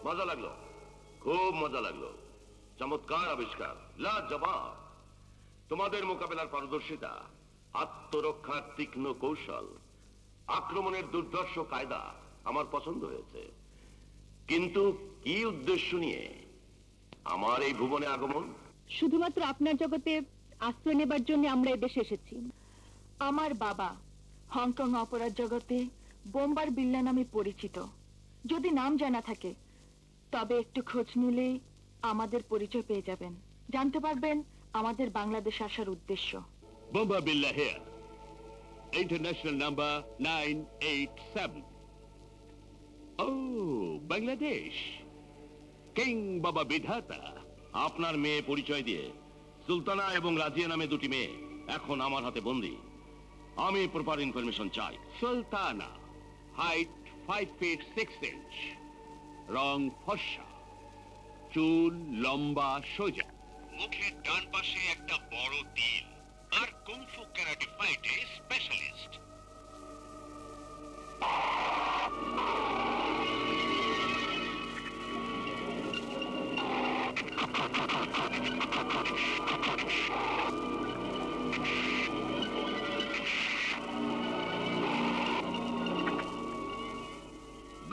মজা লাগলো, খুব মজা লাগলো। চমৎকার আবিষ্কার, লাজবাব। তোমাদের মোকাবেলার পারদর্শিতা, আত্মরক্ষার তীক্ষ্ণ কৌশল, আক্রমণের দুর্ধর্ষ কায়দা আমার পছন্দ হয়েছে। কিন্তু কি উদ্দেশ্য নিয়ে আমার এই ভুবনে আগমন? শুধুমাত্র আপনার জগতে আশ্রয় নেবার জন্য আমরা এদেশে এসেছি। আমার বাবা হংকং অপরাধ জগতে বোম্বার বিল্লা নামে পরিচিত। যদি নাম জানা থাকে তবে একটু খোঁজ নিলেই আমাদের পরিচয় পেয়ে যাবেন, জানতে পারবেন আমাদের বাংলাদেশ আসার উদ্দেশ্য। বোম্বা বিল্লা হেয়ার, ইন্টারন্যাশনাল নাম্বার 987। ও বাংলাদেশ, কিং বাবা বিধাতা। আপনার মেয়ে পরিচয় দিয়ে সুলতানা এবং রাজিয়া নামে দুটি মেয়ে এখন আমার হাতে বন্দী। আমি প্রপার ইনফরমেশন চাই। সুলতানা, হাইট 5 feet 6 inch, রং ফর্সা, চুল লম্বা সোজা, মুখের ডান পাশে একটা বড় তিল, আর কুংফু ক্যারাটে ফাইটে স্পেশালিস্ট।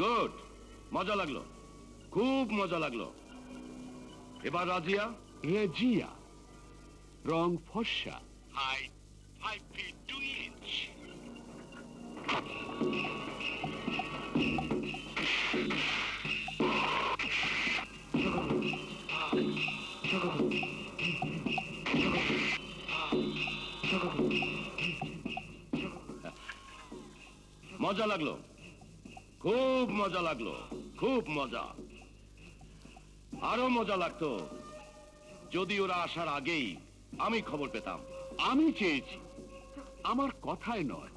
গুড, মজা লাগলো, খুব মজা লাগলো। এবার রাজিয়া। রেজিয়া, রং ফর্সা, হাইট 5 feet 2 inch। মজা লাগলো, খুব মজা লাগলো, খুব মজা। আরো মজা লাগতো যদি ওরা আসার আগেই আমি খবর পেতাম। আমি চেয়েছি, আমার কথায় নয়,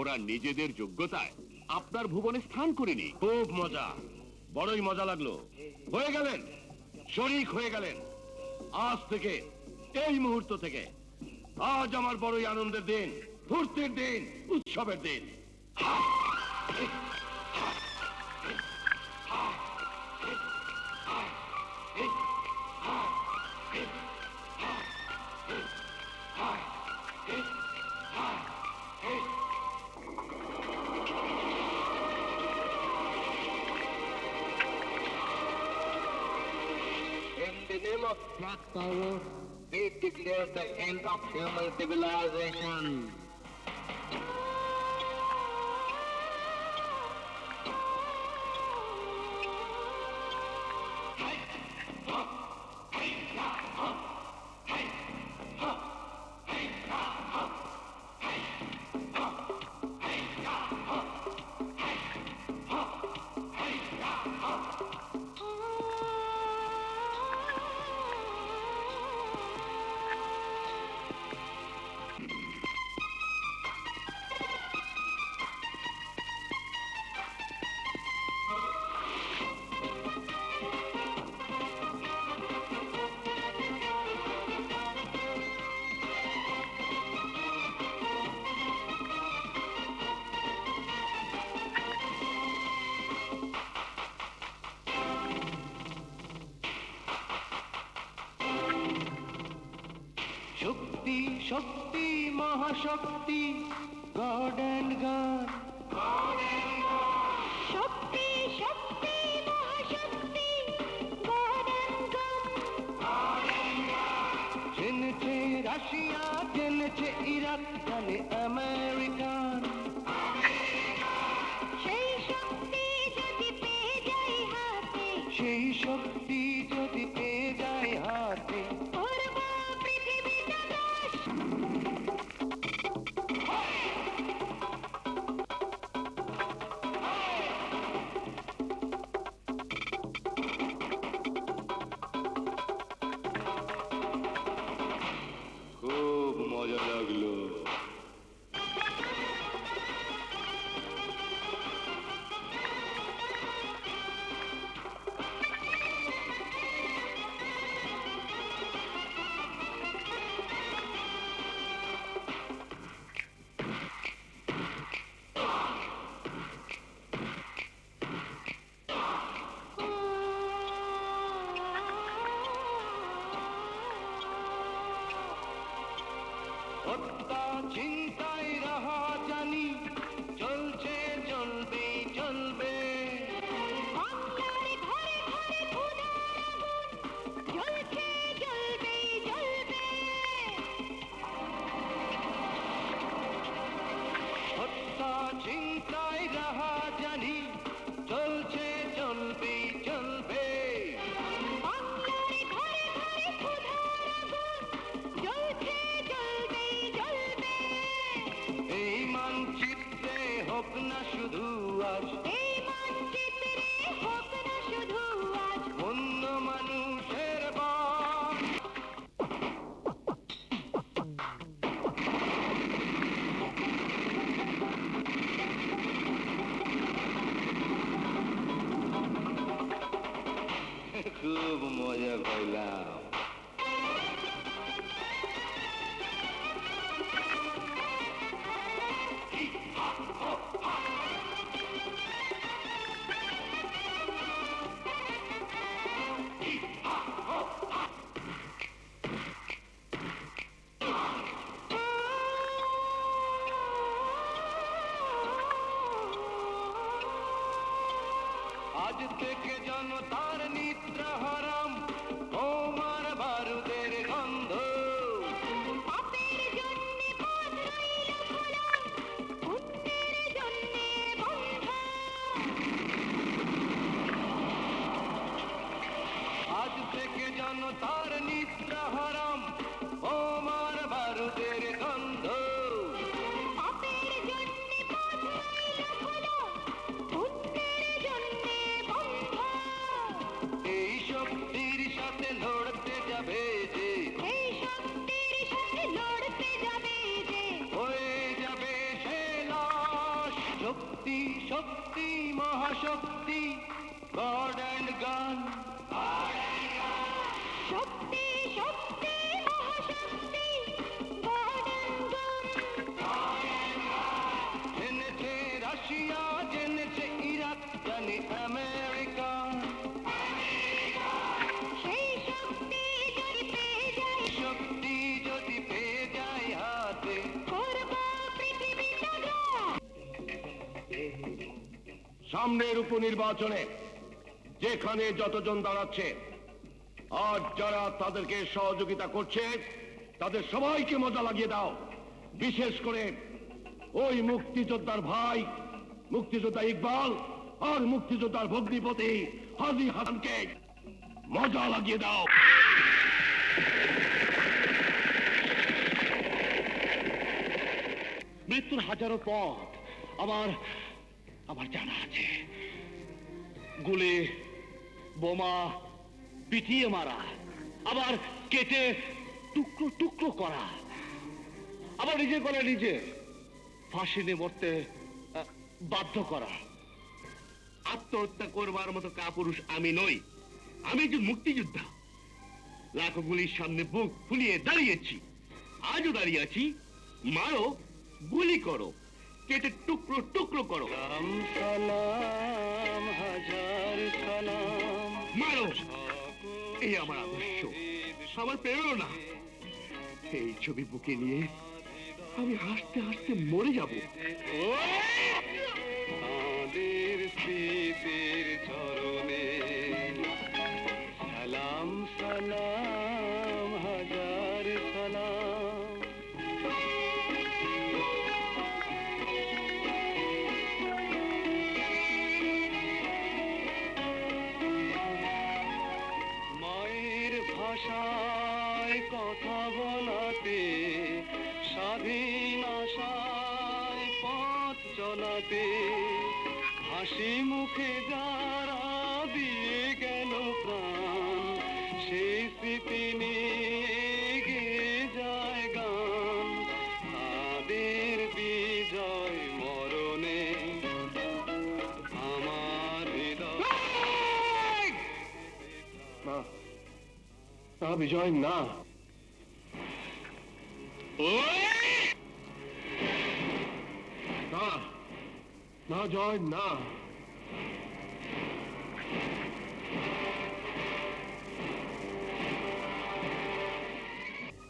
ওরা নিজেদের যোগ্যতায় আপনার ভুবনে স্থান করে নি। খুব মজা, বড়ই মজা লাগলো। হয়ে গেলেন, শরীক হয়ে গেলেন। আজ থেকে, এই মুহূর্ত থেকে আজ আমার বড়ই আনন্দের দিন, ফুর্তির দিন, উৎসবের দিন। In the name of Black Power, we declare the end of human civilization. শক্তি মহাশক্তি গড অ্যান্ড গান শক্তি শক্তি মহাশক্তি গড অ্যান্ড গড জেনেছে রাশিয়া জেনেছে ইরাক জানে আমেরিকান সেই শক্তি যদি পেয়ে যাই হাতে সেই শক্তি যদি পেয়ে যায় হাতে করব পৃথিবীটা নাশ খুব মজা লাগলো হত্যা চিন্তায় রাহা জানি চলছে চলবে চলবে বাংলার ঘরে ঘরে ক্ষুধার আগুন জ্বলছে জ্বলবে জ্বলবে হত্যা চিন্তায় রাহা জানি চলছে চলবে চলবে বাংলার ঘরে ঘরে ক্ষুধার আগুন জ্বলছে জ্বলবে জ্বলবে এই মানচিত্রে হোক না শুধু আজ এই মানচিত্রে হোক না শুধু আজ অন্য মানুষের বাস খুব মজা পাইলাম আজ থেকে জনতার নিদ্রা হারাম তোমার বারুদের গন্ধ পাপের জন্যে পথ রইল খোলা পুণ্যের জন্যে বন্ধ আজ থেকে জনতার নিদ্রা হারাম তোমার বারুদের গন্ধ পাপের জন্যে পথ রইল খোলা পুণ্যের জন্যে বন্ধ এই শক্তির সাথে লড়তে যাবে যে এই শক্তির সাথে লড়তে যাবে যে হয়ে যাবে সে লাশ শক্তি শক্তি মহাশক্তি গড অ্যান্ড গান শক্তি শক্তি মহাশক্তি গড অ্যান্ড গড জেনেছে রাশিয়া জেনেছে ইরাক জানে আমেরিকা সেই শক্তি যদি পেয়ে যাই শক্তি যদি পেয়ে যায় হাতে করব পৃথিবীটা গ্রাস সামনের উপনির্বাচনে যেখানে যতজন দাঁড়াচ্ছে আর যারা তাদেরকে সহযোগিতা করছে তাদের সবাইকে মজা লাগিয়ে দাও বিশেষ করে ওই মুক্তিযোদ্ধার ভাই মুক্তিযোদ্ধা ইকবাল আর মুক্তিযোদ্ধার ভগ্নিপতি হাজি হাসানকে মজা লাগিয়ে দাও মৃত্যুর হাজারো পথ আমার আমার জানা আছে গুলি বোমা পিটিয়ে মারা আবার কেটে টুকরো টুকরো করা আবার নিজে করে নিজে ফাঁসি নিয়ে মরতে বাধ্য করা আত্মহত্যা করবার মতো কাপুরুষ আমি নই আমি যে মুক্তিযোদ্ধা লাখো গুলির সামনে বুক ফুলিয়ে দাঁড়িয়েছি আজও দাঁড়িয়ে আছি মারো গুলি করো কেটে টুকরো টুকরো করো সালাম হাজার সালাম মারো এই আমার আদর্শ আমার প্রেরণা এই ছবি বুকে নিয়ে আমি হাসতে হাসতে মরে যাব। আমাদের স্মৃতির চরণে সালাম সালাম হাজার সালাম। মায়ের ভাষায় কথা বলাতে, স্বাধীন আশায় পথ চলাতে, হাসি মুখে যারা দিয়ে গেল প্রাণ, সেই স্মৃতি নিয়ে গেয়ে যায় গান। তাদের বিজয় মরণে আমার হৃদয়। না না বিজয়, না। না না জয়, না।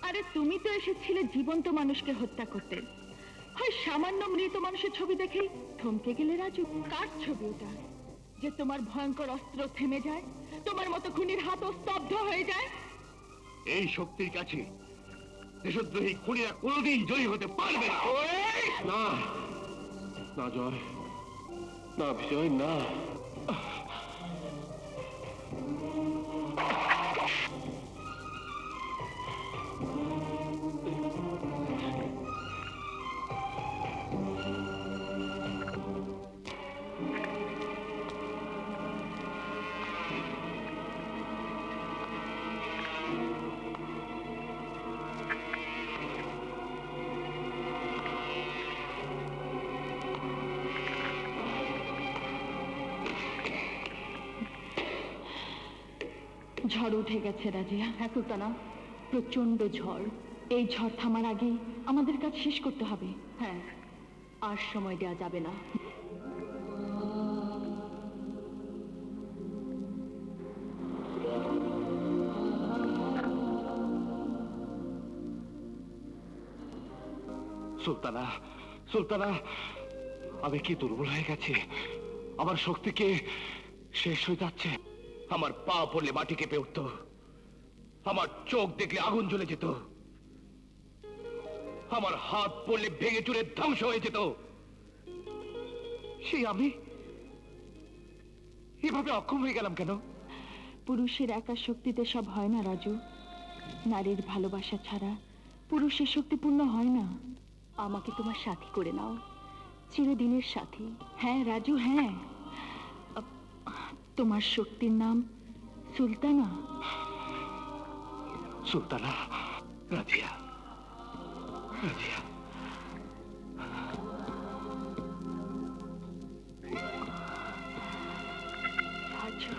আরে তুমি তো এসেছিলে জীবন্ত মানুষকে হত্যা করতে, হয় সামান্য মৃত মানুষের ছবি দেখেই থমকে গেলে রাজু? কার ছবি ওটা যে তোমার ভয়ঙ্কর অস্ত্র থেমে যায়, তোমার মতো খুনির হাতও স্তব্ধ হয়ে যায়? এই শক্তির কাছে দেশদ্রোহী খুনিরা কোনোদিন জয়ী হতে পারবে না। না না জয়, না বিজয়, না। ঝড় উঠে গেছে রাজিয়া। হ্যাঁ সুলতানা, প্রচন্ড ঝড়। এই ঝড় থামার আগেই আমাদের কাজ শেষ করতে হবে। হ্যাঁ, আর সময় দেওয়া যাবে না। সুলতানা, সুলতানা, আমি কি দুর্বল হয়ে গেছি? আমার শক্তি কি শেষ হয়ে যাচ্ছে? আমার পা পড়লে মাটি কেঁপে উঠত, আমার চোখ দেখলে আগুন জ্বলে যেত, আমার হাত পড়লে ভেঙে চুরে ধ্বংস হয়ে যেত। সেই আমি এভাবে অক্ষম হয়ে গেলাম কেন? পুরুষের একা শক্তিতে সব হয় না রাজু। নারীর ভালোবাসা ছাড়া পুরুষের শক্তি পূর্ণ হয় না। আমাকে তোমার সাথী করে নাও, চিরদিনের সাথী। হ্যাঁ রাজু, হ্যাঁ। তোমার শক্তির নাম সুলতানা। সুলতানা, রাজিয়া, রাজিয়া। রাজু,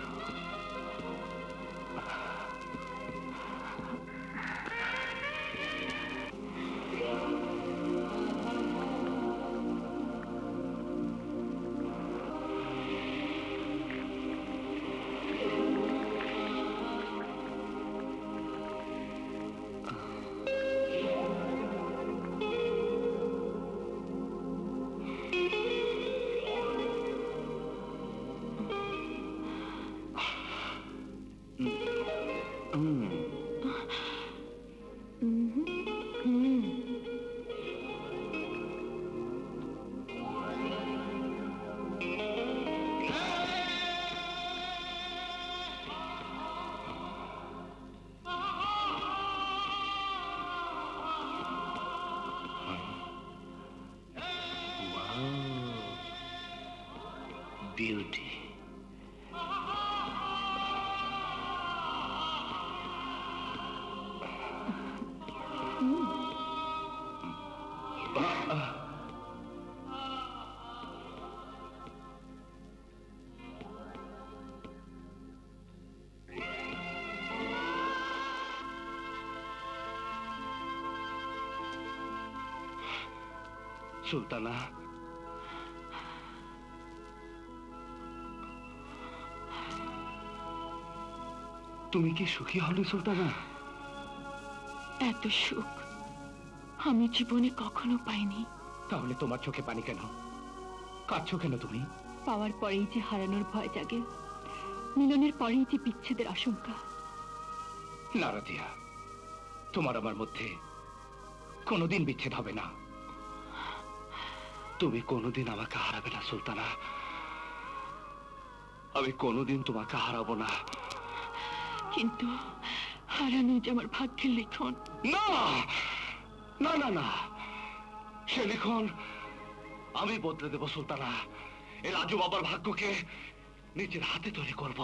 বিউটি। সুলতানা, তুমি কি সুখী হলে সুলতানা? এত সুখ আমি জীবনে কখনো পাইনি। তাহলে তোমার চোখে পানি কেন? কাঁদছো কেন তুমি? পাওয়ার পরেই যে হারানোর ভয় জাগে, মিলনের পরেই যে বিচ্ছেদের আশঙ্কা। না রাধিয়া, তোমার আমার মধ্যে কোনোদিন বিচ্ছেদ হবে না। তুমি কোনোদিন আমাকে হারাবে না সুলতানা, আমি কোনোদিন তোমাকে হারাবো না। কিন্তু হারানো যে আমার ভাগ্যের লিখন। না না না না, সে লিখন আমি বদলে দেব সুলতানা। এই রাজু বাবার ভাগ্যকে নিজের হাতে তৈরি করব।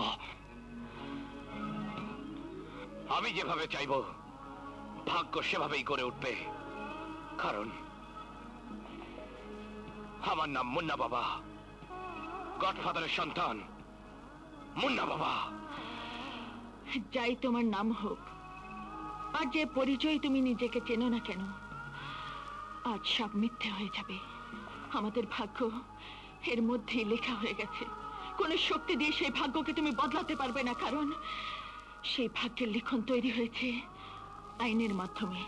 আমি যেভাবে চাইবো ভাগ্য সেভাবেই করে উঠবে, কারণ আমার নাম মুন্না বাবা, গডফাদারের সন্তান মুন্না বাবা। যাই তোমার নাম হোক, আর যে পরিচয় তুমি নিজেকে চেনো না কেন, আজ সব মিথ্যে হয়ে যাবে। আমাদের ভাগ্য এর মধ্যেই লেখা হয়ে গেছে। কোন শক্তি দিয়ে সেই ভাগ্যকে তুমি বদলাতে পারবে না, কারণ সেই ভাগ্যের লিখন তৈরি হয়েছে আইনের মাধ্যমে।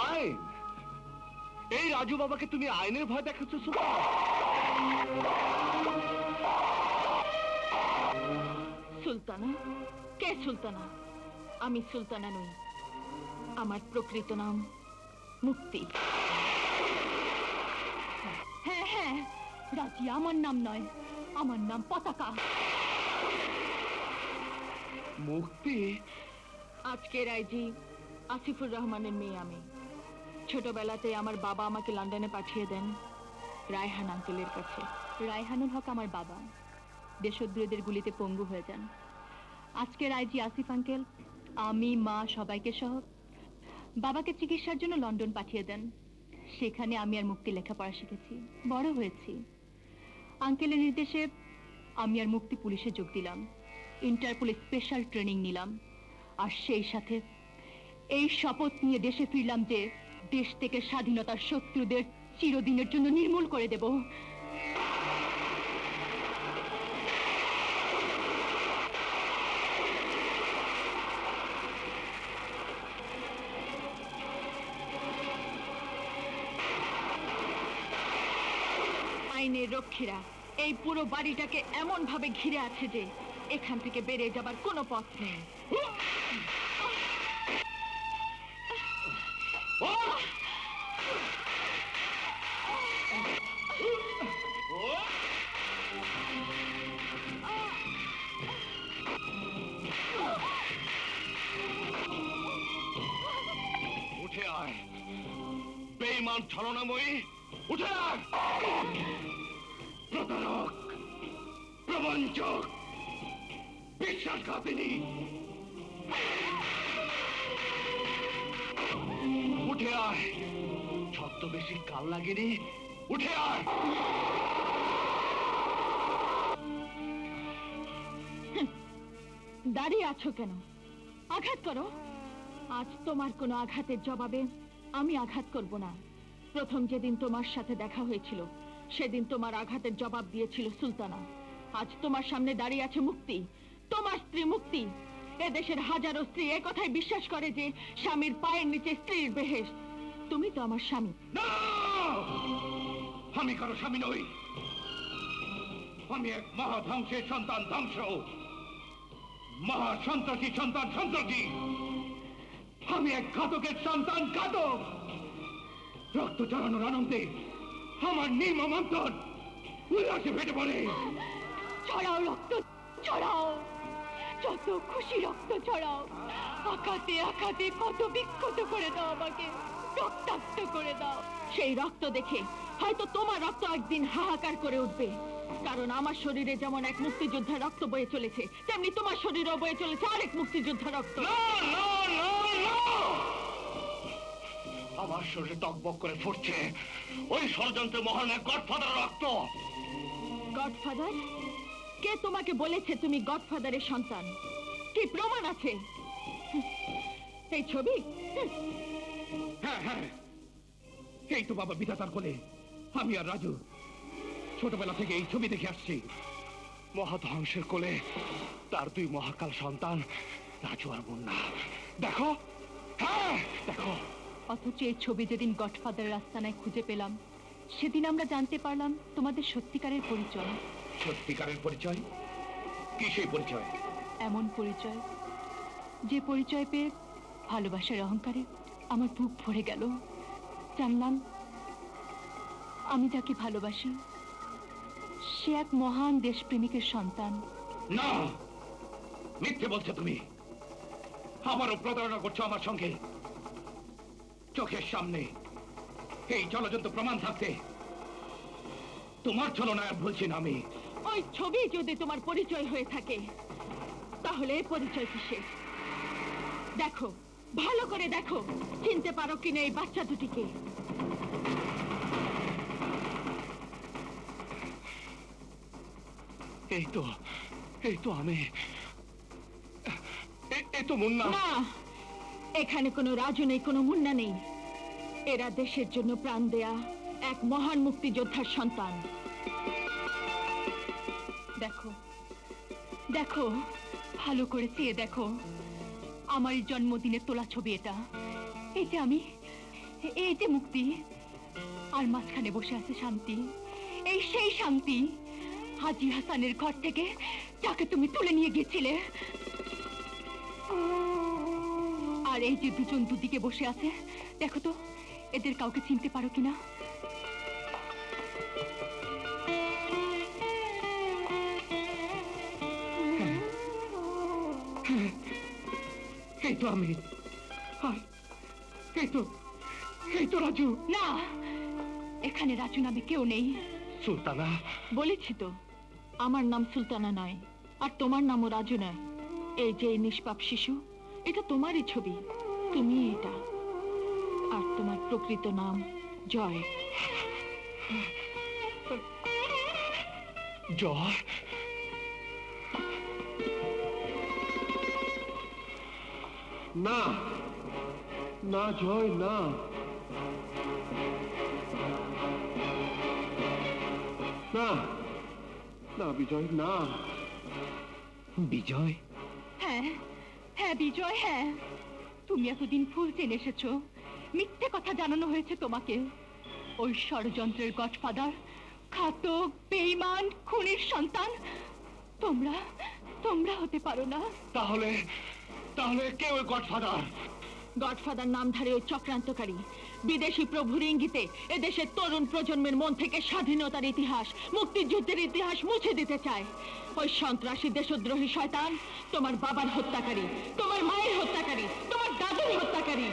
আইন? এই রাজু বাবাকে তুমি আইনের ভয় দেখাচ্ছ সুলতানা? সুলতানা? কে সুলতানা? আমি সুলতানা নই, আমার প্রকৃত নাম মুক্তি। হ্যাঁ হ্যাঁ, রাজি আমার নাম নয়, আমার নাম পতাকা। মুক্তি? আজকের আইজি আসিফুর রহমানের মেয়ে আমি। ছোটবেলাতে আমার বাবা আমাকে লন্ডনে পাঠিয়ে দেন রায়হান আঙ্কেলের কাছে। রায়হানুল হক আমার বাবা দেশদ্রোহীদের গুলিতে পঙ্গু হয়ে যান। আজকের আইজি আসিফ আঙ্কেল আমি, মা সবাইকে সহ বাবাকে চিকিৎসার জন্য লন্ডন পাঠিয়ে দেন। সেখানে আমি আর মুক্তি লেখাপড়া শিখেছি, বড় হয়েছি। আঙ্কেলের নির্দেশে আমি আর মুক্তি পুলিশে যোগ দিলাম, ইন্টারপোল স্পেশাল ট্রেনিং নিলাম। আর সেই সাথে এই শপথ নিয়ে দেশে ফিরলাম যে দেশ থেকে স্বাধীনতার শত্রুদের চিরদিনের জন্য নির্মূল করে দেব। আইনের রক্ষীরা এই পুরো বাড়িটাকে এমন ভাবে ঘিরে আছে যে এখান থেকে বেরিয়ে যাবার কোনো পথ নেই। উঠে আয় বেঈমান ছলনাময়ী, উঠে আয়! প্রতারক, প্রবঞ্চক, বিশ্বাসঘাতিনী, উঠে আয়! ছদ্মবেশী কাল লাগেনি, উঠে আয়! দাঁড়িয়ে আছো কেন? আঘাত করো। আজ তোমার কোনো আঘাতের জবাবে আমি আঘাত করব না। প্রথম যেদিন তোমার সাথে দেখা হয়েছিল সেদিন তোমার আঘাতের জবাব দিয়েছিল সুলতানা। আজ তোমার সামনে দাঁড়িয়ে আছে মুক্তি, তোমার স্ত্রী মুক্তি। এদেশের হাজারো স্ত্রী এ কথায় বিশ্বাস করে যে স্বামীর পায়ের নিচে স্ত্রীর বেহেশত। তুমি তো আমার স্বামী। না! আমি কারো স্বামী নই, আমি এক মহাধ্বংসের সন্তান, ধ্বংস মহাসন্ত্রাসী সন্তান, সন্ত্রাসী। আমি এক ঘাতকের সন্তান, ঘাতক। রক্ত ঝরানোর আনন্দে আমার নির্মম অন্তর উল্লাসে ফেটে পড়ে। ছড়াও রক্ত, ছড়াও, যত খুশি রক্ত ছড়াও। আঘাতে আঘাতে কত বিক্ষত করে দাও, আমাকে রক্তাক্ত করে দাও। সেই রক্ত দেখে হয়তো তোমার রক্ত একদিন হাহাকার করে উঠবে, কারণ আমার শরীরে যেমন এক মুক্তিযোদ্ধার রক্ত বয়ে চলেছে, তেমনি তোমার শরীরেও বয়ে চলেছে আরেক মুক্তিযোদ্ধার রক্ত। আমার শরীরে টকবক করে ফুটছে ওই ষড়যন্ত্রের মহানায়ক গডফাদার রক্ত। গডফাদার? কে তোমাকে বলেছে তুমি গডফাদারের সন্তান? কি প্রমাণ আছে? এই ছবি? হ্যাঁ হ্যাঁ, এই তো বাবা বিধাতার কোলে আমি আর রাজু ছোটবেলা থেকে এই ছবি দেখে আসছি। মহাধ্বংসের কোলে তার দুই মহাকাল সন্তান রাজু আর মুন্না। দেখো, হ্যাঁ দেখো, অথচ এই ছবি যেদিন গডফাদারের আস্তানায় খুঁজে পেলাম, সেদিন আমরা জানতে পারলাম তোমাদের সত্যিকারের পরিচয়। সত্যিকারের পরিচয়? কি সেই পরিচয়? এমন পরিচয়, যে পরিচয় পেয়ে ভালোবাসার অহংকারে আমার বুক ভরে গেল। জানলাম আমি যাকে ভালোবাসি সে এক মহান দেশপ্রেমিকের সন্তান। না, মিথ্যে বলছো তুমি। আবারও প্রতারণা করছো আমার সঙ্গে। চোখের সামনে এই জলজন্ত প্রমাণ থাকতে তোমার ছলনায় বলছি না আমি। ওই ছবি যদি তোমার পরিচয় হয়ে থাকে, তাহলে এই পরিচয় কিসের? দেখো, ভালো করে দেখো, চিনতে পারো কিনা এই বাচ্চা দুটিকে। এই তো আমি। এই তো মুন্না। না, এখানে কোনো রাজু নেই, কোনো মুন্না নেই। এরা দেশের জন্য প্রাণ দেয়া এক মহান মুক্তিযোদ্ধার সন্তান। দেখো দেখো, ভালো করে চেয়ে দেখো। আমার এই জন্মদিনে তোলা ছবি এটা। এই যে আমি, এই যে মুক্তি, আর মাঝখানে বসে আছে শান্তি। এই সেই শান্তি, হাজী হাসানের ঘর থেকে যাকে তুমি তুলে নিয়ে গিয়েছিলে। আর এই যে দুজন দুদিকে বসে আছে, দেখো তো এদের কাউকে চিনতে পারো কিনা? এই তো আমি। এই তো রাজু। না, এখানে রাজু নামে কেউ নেই। সুলতানা। বলেছি তো, আমার নাম সুলতানা নয়, আর তোমার নামও রাজু নয়। এই যে এই নিষ্পাপ শিশু, এটা তোমারই ছবি, তুমি এটা। আর তোমার প্রকৃত নাম জয়। জয়? না না জয়, না। না না বিজয়, না। বিজয়? হ্যাঁ হ্যাঁ বিজয়, হ্যাঁ। তুমি এতদিন ফুল চেনে এসেছো, মিথ্যে কথা জানানো হয়েছে তোমাকে। ওই ষড়যন্ত্রের গডফাদার, ঘাতক, বেঈমান, খুনির সন্তান তোমরা তোমরা হতে পারো না। তাহলে কে ওই গডফাদার? গডফাদার নামধারী ওই চক্রান্তকারী বিদেশি প্রভুর ইঙ্গিতে এদেশের তরুণ প্রজন্মের মন থেকে স্বাধীনতার ইতিহাস, মুক্তিযুদ্ধের ইতিহাস মুছে দিতে চায়। ওই সন্ত্রাসী দেশদ্রোহী শয়তান তোমার বাবার হত্যাকারী, তোমার মায়ের হত্যাকারী, তোমার দাদুর হত্যাকারী।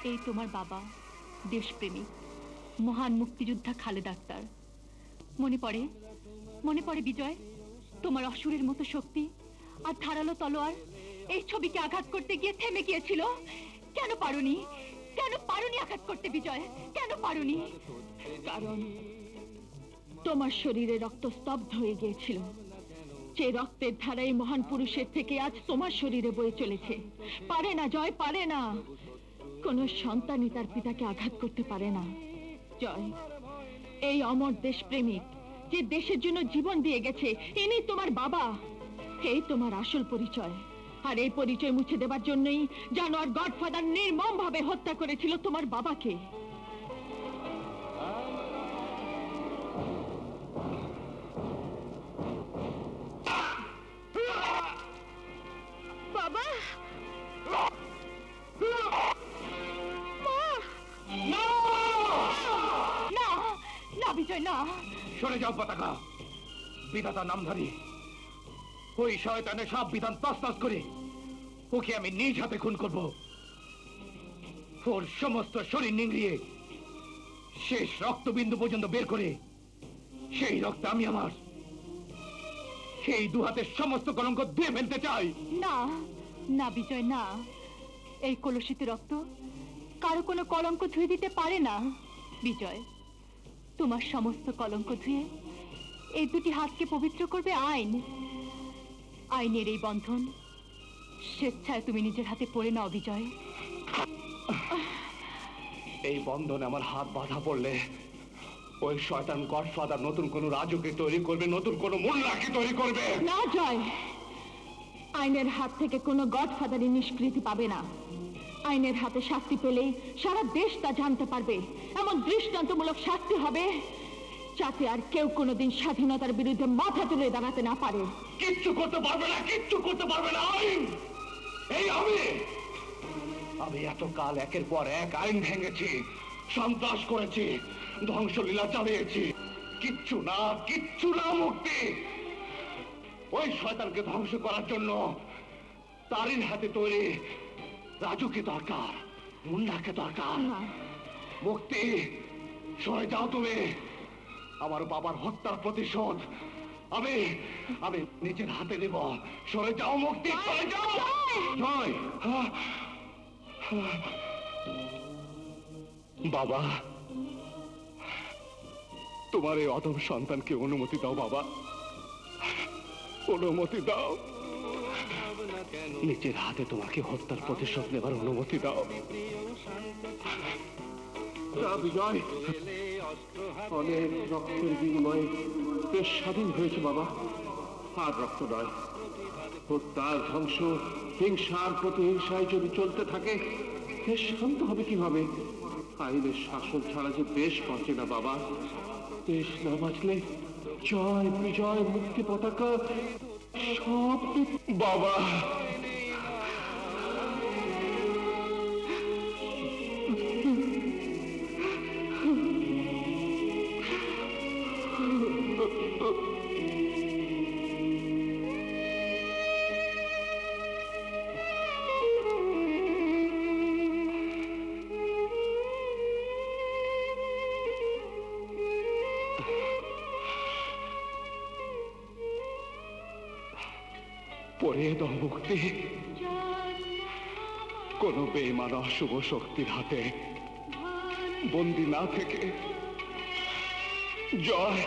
এই তোমার বাবা, দেশপ্রেমিক, মহান মুক্তিযোদ্ধা খালেদা আক্তার। মনে পড়ে বিজয়, তোমার অসুরের মতো শক্তি আর ধারালো তলোয়ার এই ছবিকে আঘাত করতে গিয়ে থেমে গিয়েছিল। কেন পারোনি আঘাত করতে বিজয়? কেন পারোনি? কারণ তোমার শরীরে রক্ত স্তব্ধ হয়ে গিয়েছিল। যে রক্তের ধারা এই মহান পুরুষের থেকে আজ তোমার শরীরে বয়ে চলেছে। পারে না জয়, পারে না। কোন সন্তানই তার পিতাকে আঘাত করতে পারে না। জয়, এই অমর দেশপ্রেমিক যে দেশের জন্য জীবন দিয়ে গেছে, ইনি তোমার বাবা। এই তোমার আসল পরিচয়। আর এই পরিচয় মুছে দেবার জন্যই জানোয়ার গডফাদার নির্মম ভাবে হত্যা করেছিল তোমার বাবাকে। বাবা, না না বিজয়, না। সরে যাও পতাকা। বিধাতা নামধারী ওই শয়তানের সব বিধান তছনছ করে ওকে আমি নিজ হাতে খুন করব। ওর সমস্ত শরীর নিংড়িয়ে শেষ রক্তবিন্দু পর্যন্ত বের করে সেই রক্ত আমি আমার সেই দু হাতের সমস্ত কলঙ্ক ধুয়ে ফেলতে চাই। না না বিজয়, না। এই কলুষিত রক্ত কারো কোনো কলঙ্ক ধুয়ে দিতে পারে না। বিজয়, তোমার সমস্ত কলঙ্ক ধুয়ে এই দুটি হাতকে পবিত্র করবে আইন। আইনের এই বন্ধন স্বেচ্ছায় তুমি নিজের হাতে পড়ে নাও বিজয়। এই বন্ধনে আমার হাত বাঁধা পড়লে ওই শয়তান গডফাদার নতুন কোন রাজুকে তৈরি করবে, নতুন কোন মোল্লাকে তৈরি করবে। না জয়, আইনের হাত থেকে কোনো গডফাদারই নিষ্কৃতি পাবে না। আইনের হাতে শাস্তি পেলেই সারা দেশ তা জানতে পারবে। এমন দৃষ্টান্তমূলক শাস্তি হবে যাতে আর কেউ কোনোদিন স্বাধীনতার বিরুদ্ধে মাথা তুলে দাঁড়াতে না পারে। কিচ্ছু করতে পারবে না, কিচ্ছু করতে পারবে না আইন। এই আমি এতকাল একের পর এক আইন ভেঙেছি, সন্ত্রাস করেছি, ধ্বংসলীলা চালিয়েছি। কিচ্ছু না মুক্তি। ওই শয়তানকে ধ্বংস করার জন্য তারই হাতে তৈরি রাজুকে দরকার, মুন্নাকে দরকার। মুক্তি, সরে যাও তুমি। আমার বাবার হত্যার প্রতিশোধ আমি নিজের হাতে নেব। সরে যাও মুক্তি, সরে যাও। জয়। বাবা, তোমার এই অদম সন্তানকে অনুমতি দাও বাবা, অনুমতি দাও। নিজের হাতে তোমাকে হত্যার প্রতিশোধ নেবার অনুমতি দাও। বিজয়, অনেক রক্তের বিনিময়ে দেশ স্বাধীন হয়েছে বাবা। আর রক্ত নয়, হত্যার, ধ্বংস, হিংসার প্রতিহিংসায় যদি চলতে থাকে দেশ শান্ত হবে কিভাবে? আইনের শাসন ছাড়া যে দেশ বাঁচে না বাবা। দেশ না বাঁচলে জয় বিজয় মুক্তি পতাকা সব বাবা। পরে দাও মুক্তি, কোন বেঈমান অশুভ শক্তির হাতে বন্দী না থেকে জয়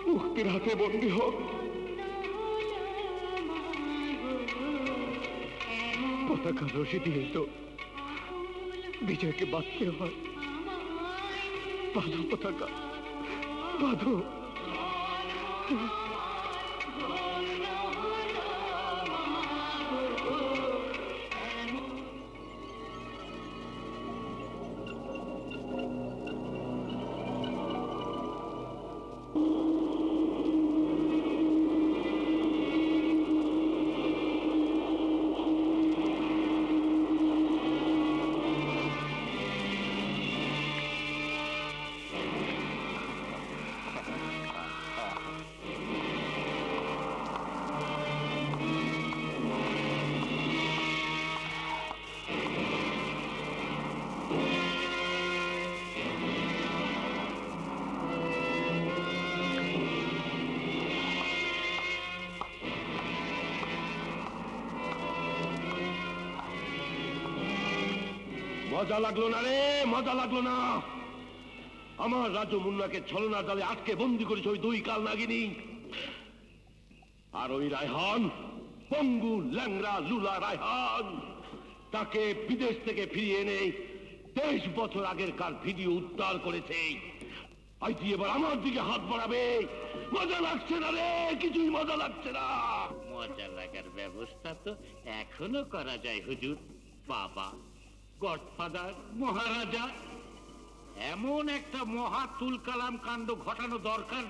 মুক্তির হাতে বন্দী হোক। পতাকা রশি দিয়ে তো বিজয়কে বাঁধতে হয়। বাঁধো পতাকা, বাঁধো। মজা লাগলো না রে, মজা লাগলো না। আমার রাজু মুন্নাকে ছলনা জালে আটকে বন্দি করেছে ওই দুই কাল নাগিনী। আর ওই রায়হান, পঙ্গু ল্যাংরা লুলা রায়হান, তাকে বিদেশ থেকে ফিরিয়ে এনে 23 বছর আগের কার ভিডিও উদ্ধার করেছে। আইটি এবার আমার দিকে হাত বাড়াবে। মজা লাগছে না রে, কিছুই মজা লাগছে না। মজা লাগার ব্যবস্থা তো এখনো করা যায় হুজুর। বাবা, গডফাদার, মহারাজা, এমন একটা মহা তুল কালাম কাণ্ড ঘটানো দরকার।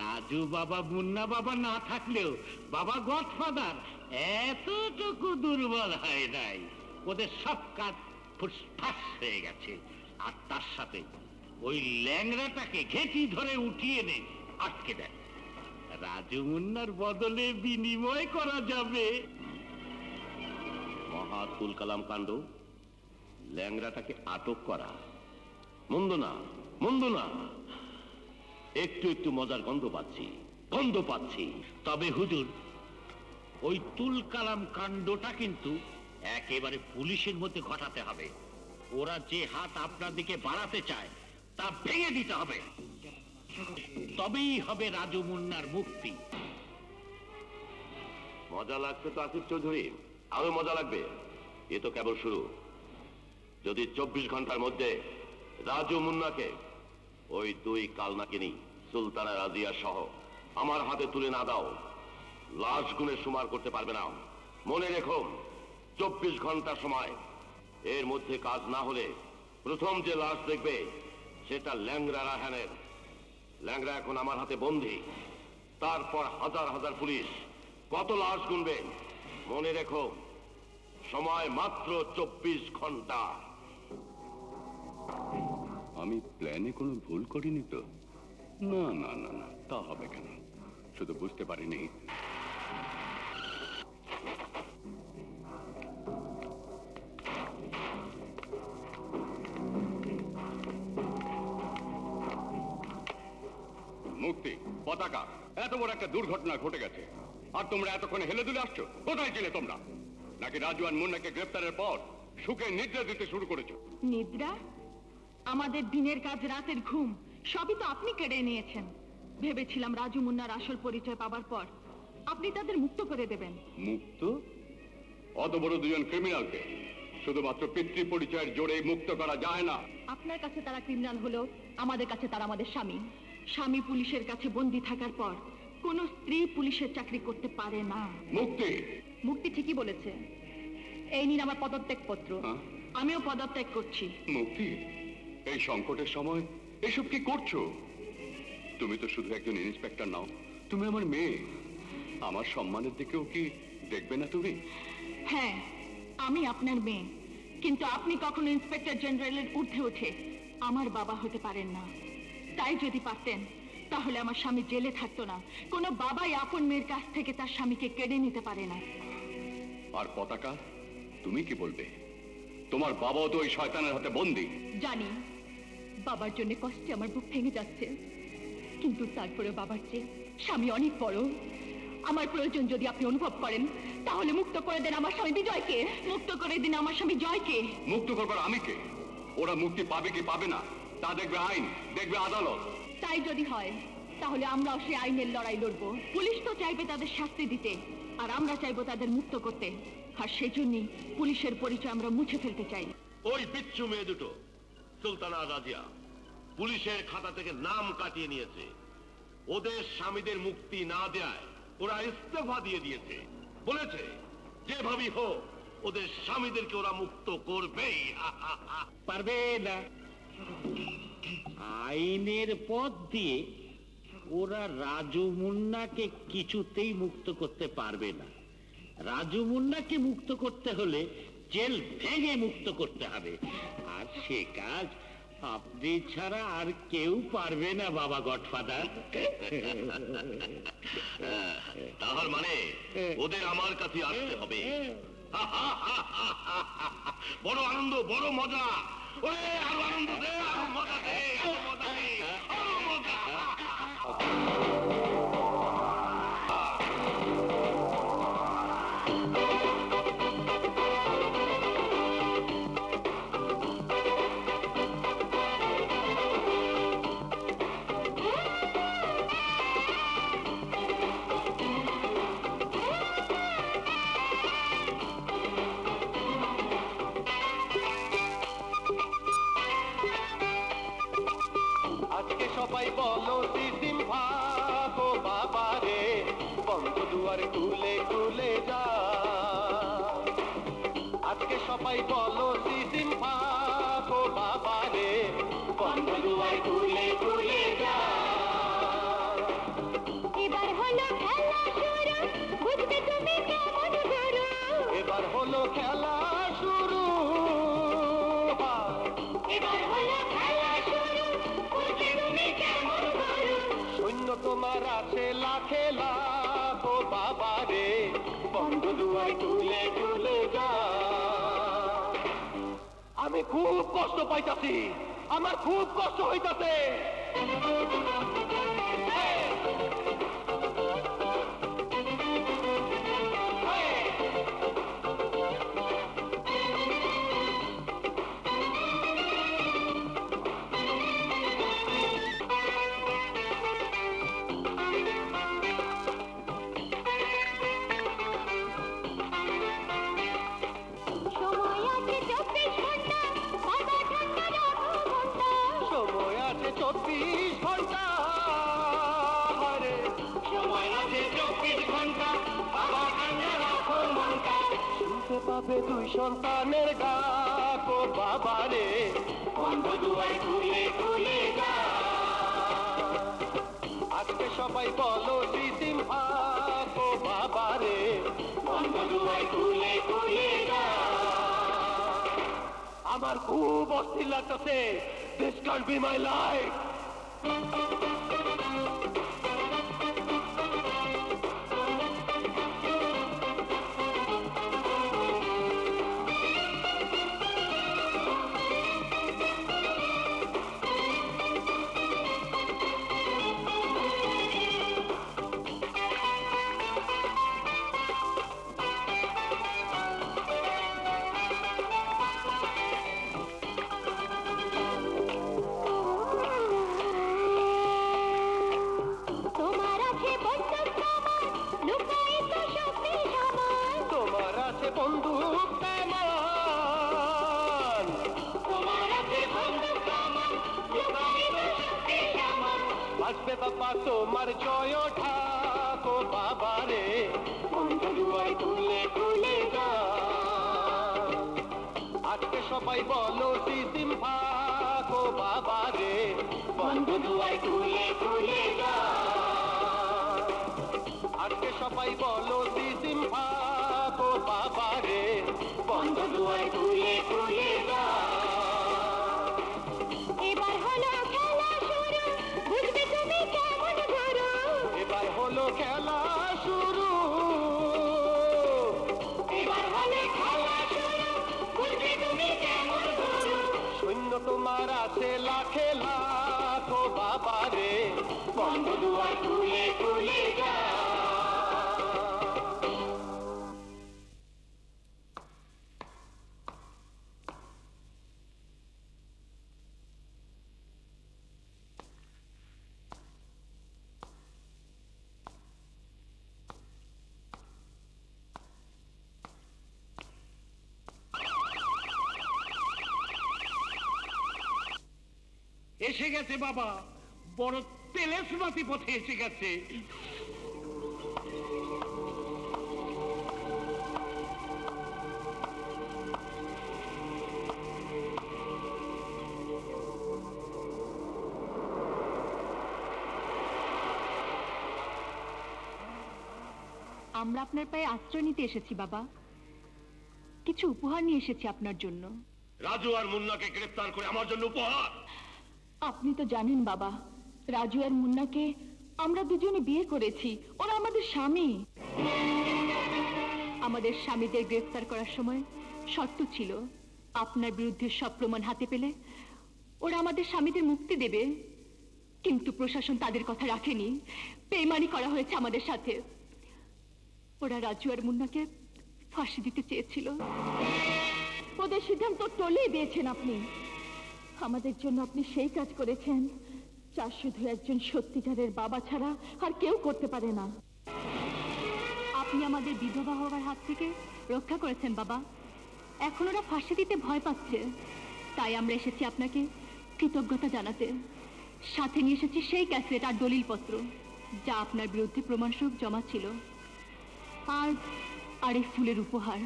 রাজু বাবা, মুন্না বাবা না থাকলেও বাবা গডফাদার এতটুকু দুর্বল হয় নাই। ওদের সব কাজ ফুসফাস হয়ে গেছে। আর তার সাথে ওই ল্যাংড়াটাকে ঘেঁটি ধরে উঠিয়ে এনে আটকে দেয়। রাজু মুন্নার বদলে বিনিময় করা যাবে। মহা তুল কালাম কাণ্ড, ল্যাংড়াটাকে আটক করা মন্দ না, মন্দ না। একটু একটু মজার গন্ধ পাচ্ছি। তবে হুজুর, ওই তুল কালাম কাণ্ডটা কিন্তু একেবারে পুলিশের মধ্যে ঘটাতে হবে। ওরা যে হাত আপনার দিকে বাড়াতে চায় তা ভেঙে দিতে হবে। তবেই হবে রাজু মুন্নার মুক্তি। মজা লাগছে তো আসিফ চৌধুরী, আরো মজা লাগবে। এ তো কেবল শুরু। যদি 24 ঘন্টার মধ্যে রাজু মুন্নাকে ওই দুই কালনাকিনী সুলতানা রাজিয়া সহ আমার হাতে তুলে না দাও, লাশ গুণে সুমার করতে পারবে না। মনে রেখো 24 ঘন্টা সময়, এর মধ্যে কাজ না হলে প্রথম যে লাশ দেখবে সেটা ল্যাংড়া রায়হানের। ল্যাংড়া এখন আমার হাতে বন্দী, তারপর হাজার হাজার পুলিশ কত লাশ গুনবে। মনে রেখো সময় মাত্র 24 ঘন্টা। আমি প্ল্যানে কোনো ভুল করিনি তো? না না না না, তা হবে কেন? শুধু বুঝতে পারিনি মুক্তি, পতাকা, এত বড় একটা দুর্ঘটনা ঘটে গেছে আর তোমরা এতক্ষণে হেলে দুলে আসছো। কোথায় ছিলে তোমরা? নাকি রাজু আর মুন্নাকে গ্রেফতারের পর সুখে নিদ্রা দিতে শুরু করেছো? নিদ্রা? আমাদের দিনের কাজ, রাতের ঘুম সবই তো আপনি কেড়ে নিয়েছেন। ভেবেছিলাম রাজু মুন্নার আসল পরিচয় পাবার পর আপনি তাদের মুক্ত করে দেবেন। মুক্ত? অত বড় দুজন ক্রিমিনালকে শুধুমাত্র পিতৃ পরিচয়ের জোরে মুক্ত করা যায় না। আপনার কাছে তারা ক্রিমিনাল হলো, আমাদের কাছে তারা আমাদের স্বামী। স্বামী পুলিশের কাছে বন্দী থাকার পর কোন স্ত্রী পুলিশের চাকরি করতে পারে না। মুক্তি, মুক্তি ঠিকই বলেছে। এই নিন আমার পদত্যাগ পত্র। হ্যাঁ? আমিও পদত্যাগ করছি। মুক্তি, এই সংকটের সময় এসব কি করছো? তুমি তো শুধু একজন ইন্সপেক্টর নাও, তুমি আমার মেয়ে। আমার সম্মানের দিকেও কি দেখবে না তুমি? হ্যাঁ, আমি আপনার মেয়ে, কিন্তু আপনি কখনো ইন্সপেক্টর জেনারেলের ঊর্ধ্বে উঠে আমার বাবা হতে পারেন না। তাই যদি পারতেন তাহলে আমার স্বামী জেলে থাকতো না। কোনো বাবাই আপন মেয়ের কাছ থেকে তার স্বামীকে কেড়ে নিতে পারে না। আর পতাকা, তুমি কি বলবে? তোমার বাবাও তো ওই শয়তানের হাতে বন্দী। জানি বাবার জন্য কষ্টে আমার বুক ভেঙে যাচ্ছে, কিন্তু তারপরে বাবার চেয়ে স্বামী অনেক বড়। আমার প্রয়োজন যদি আপনি অনুভব করেন তাহলে মুক্ত করে দেন আমার স্বামী বিজয়কে। মুক্ত করে দিন আমার স্বামী জয়কে। মুক্ত করবার আমি কে? ওরা মুক্তি পাবে কি পাবে না তা দেখবে আইন, দেখবে আদালত। তাই যদি হয় তাহলে আমরাও সেই আইনের লড়াই লড়বো। পুলিশ তো চাইবে তাদের শাস্তি দিতে, আর আমরা চাইবো তাদের মুক্ত করতে। আর সেজন্যই পুলিশের পরিচয় আমরা মুছে ফেলতে চাই। ওই বিচ্ছু মেয়ে দুটো সুলতানা আর রাজিয়া পুলিশের খাতা থেকে নাম কাটিয়ে নিয়েছে। ওদের স্বামীদের মুক্তি না দেয় ওরা ইস্তফা দিয়ে দিয়েছে। বলেছে যেভাবেই হোক ওদের স্বামীদেরকে ওরা মুক্ত করবেই। পারবে না। আইনের পথ দিয়ে ওরা রাজু মুন্নাকে কিছুতেই মুক্ত করতে পারবে না। রাজু মুন্নাকে মুক্ত করতে হলে জেল ভেঙে মুক্ত করতে হবে, আর সে কাজ আপনি ছাড়া আর কেউ পারবে না বাবা গডফাদার। তাহার মানে ওদের আমার কাছে আসতে হবে। বড় আনন্দ, বড় মজা। ওরে আরো আনন্দ দে, আরো মজা দে, আরো মজা দে, আরো মজা। আজকে সবাই বলো সিসিম ভাগো বাবা রে, বন্ধ দুয়ার খুলে খুলে যা। আজকে সবাই বলো সিসিম ভাগো বাবা রে, বন্ধ দুয়ার খুলে খুলে যা। এবার হলো খেলা শুরু, বুঝবে তুমি কেমন গুরু। এবার হলো খেলা শুরু, এবার হলো খেলা শুরু, বুঝবে তুমি কেমন গুরু। সৈন্য তোমার আছে লাখে লাখ ও বাবা রে, বন্ধ দুয়ার খুলে খুলে যা। আমি খুব কষ্ট পাইতাছি, আমার খুব কষ্ট হইতাছে। সময় আছে 24 ঘন্টা, বাবা ঠান্ডা রাখো মনটা। সময় আছে 24 ঘন্টা, শুনতে পাবে দুই সন্তানের ডাক ও বাবারে বন্ধ দুয়ার খুলে খুলে যা আজকে সবাই বলো সিসিম ভাগ ও বাবারে বন্ধ দুয়ার খুলে খুলে যা আমার খুব অস্থির লাগতেছে this can't B my life তোমার আছে বন্ধু সমান লুকায়িত শক্তি সমান তোমার আছে বন্দুক কামান তোমার আছে বন্ধু সমান লুকায়িত শক্তি সমান আসবে বাবা তোমার জয় ঠাকো বাবারে বন্ধ দুয়ার খুলে খুলে যা আজকে সবাই বলো সিসিম ভাগো বাবারে বন্ধ দুয়ার খুলে খুলে যা আজকে সবাই বলো সিসিম ভাগো বাবারে বন্ধ দুয়ার খুলে খুলে যা এবার হলো খেলা শুরু বুঝবে তুমি কেমন গুরু এবার হলো খেলা শুরু এবার হলো খেলা শুরু বুঝবে তুমি কেমন গুরু সৈন্য তোমার আছে লাখে লাখ ও বাবারে বন্ধ দুয়ার খুলে খুলে যা এসে গেছে বাবা, বড় তেলেসমাতি পথে এসে গেছে। আমরা আপনার পায়ে আশ্রয় নিতে এসেছি বাবা, কিছু উপহার নিয়ে এসেছি আপনার জন্য। রাজু আর মুন্নাকে গ্রেফতার করে আমার জন্য উপহার। আপনি তো জানেন বাবা, রাজু আর মুন্নাকে আমরা দুজনে বিয়ে করেছি, ওরা আমাদের স্বামী। আমাদের স্বামীদের গ্রেফতার করার সময় শর্ত ছিল, আপনার বিরুদ্ধে সব প্রমাণ হাতে পেলে ওরা আমাদের স্বামীদের মুক্তি দেবে। কিন্তু প্রশাসন তাদের কথা রাখেনি, বেইমানি করা হয়েছে আমাদের সাথে। ওরা রাজু আর মুন্নাকে ফাঁসি দিতে চেয়েছিল। ওদের সিদ্ধান্ত টলেই দিয়েছেন আপনি। আমাদের জন্য আপনি সেই কাজ করেছেন যা শুধু একজন সত্যিকারের বাবা ছাড়া আর কেউ করতে পারে না। আপনি আমাদের বিধবা হওয়ার হাত থেকে রক্ষা করেছেন বাবা। এখন ওরা ফাঁসি দিতে ভয় পাচ্ছে, তাই আমরা এসেছি আপনাকে কৃতজ্ঞতা জানাতে। সাথে নিয়ে এসেছি সেই ক্যাসেট আর দলিলপত্র যা আপনার বিরুদ্ধে প্রমাণস্বরূপ জমা ছিল, আর এই ফুলের উপহার।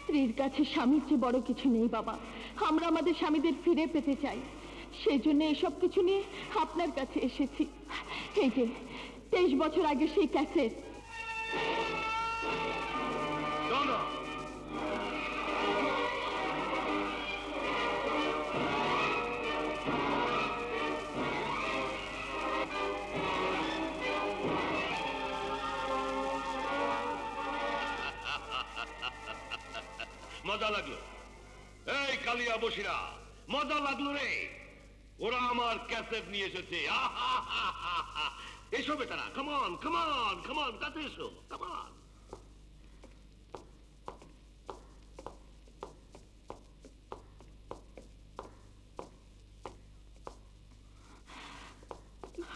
স্ত্রীর কাছে স্বামীর চেয়ে বড় কিছু নেই বাবা। আমরা আমাদের স্বামীদের ফিরে পেতে চাই, সেই জন্য এসব কিছু নিয়ে আপনার কাছে এসেছি। এই যে 23 বছর আগে সেই ক্যাসেট। মজা লাগলো? এই কালিয়া বসিরা, মজা লাগলো রে? ওরা আমার ক্যাসেট নিয়ে এসেছে। এসো বেটারা, কামান কামান কামান, কাছে এসো, কামান।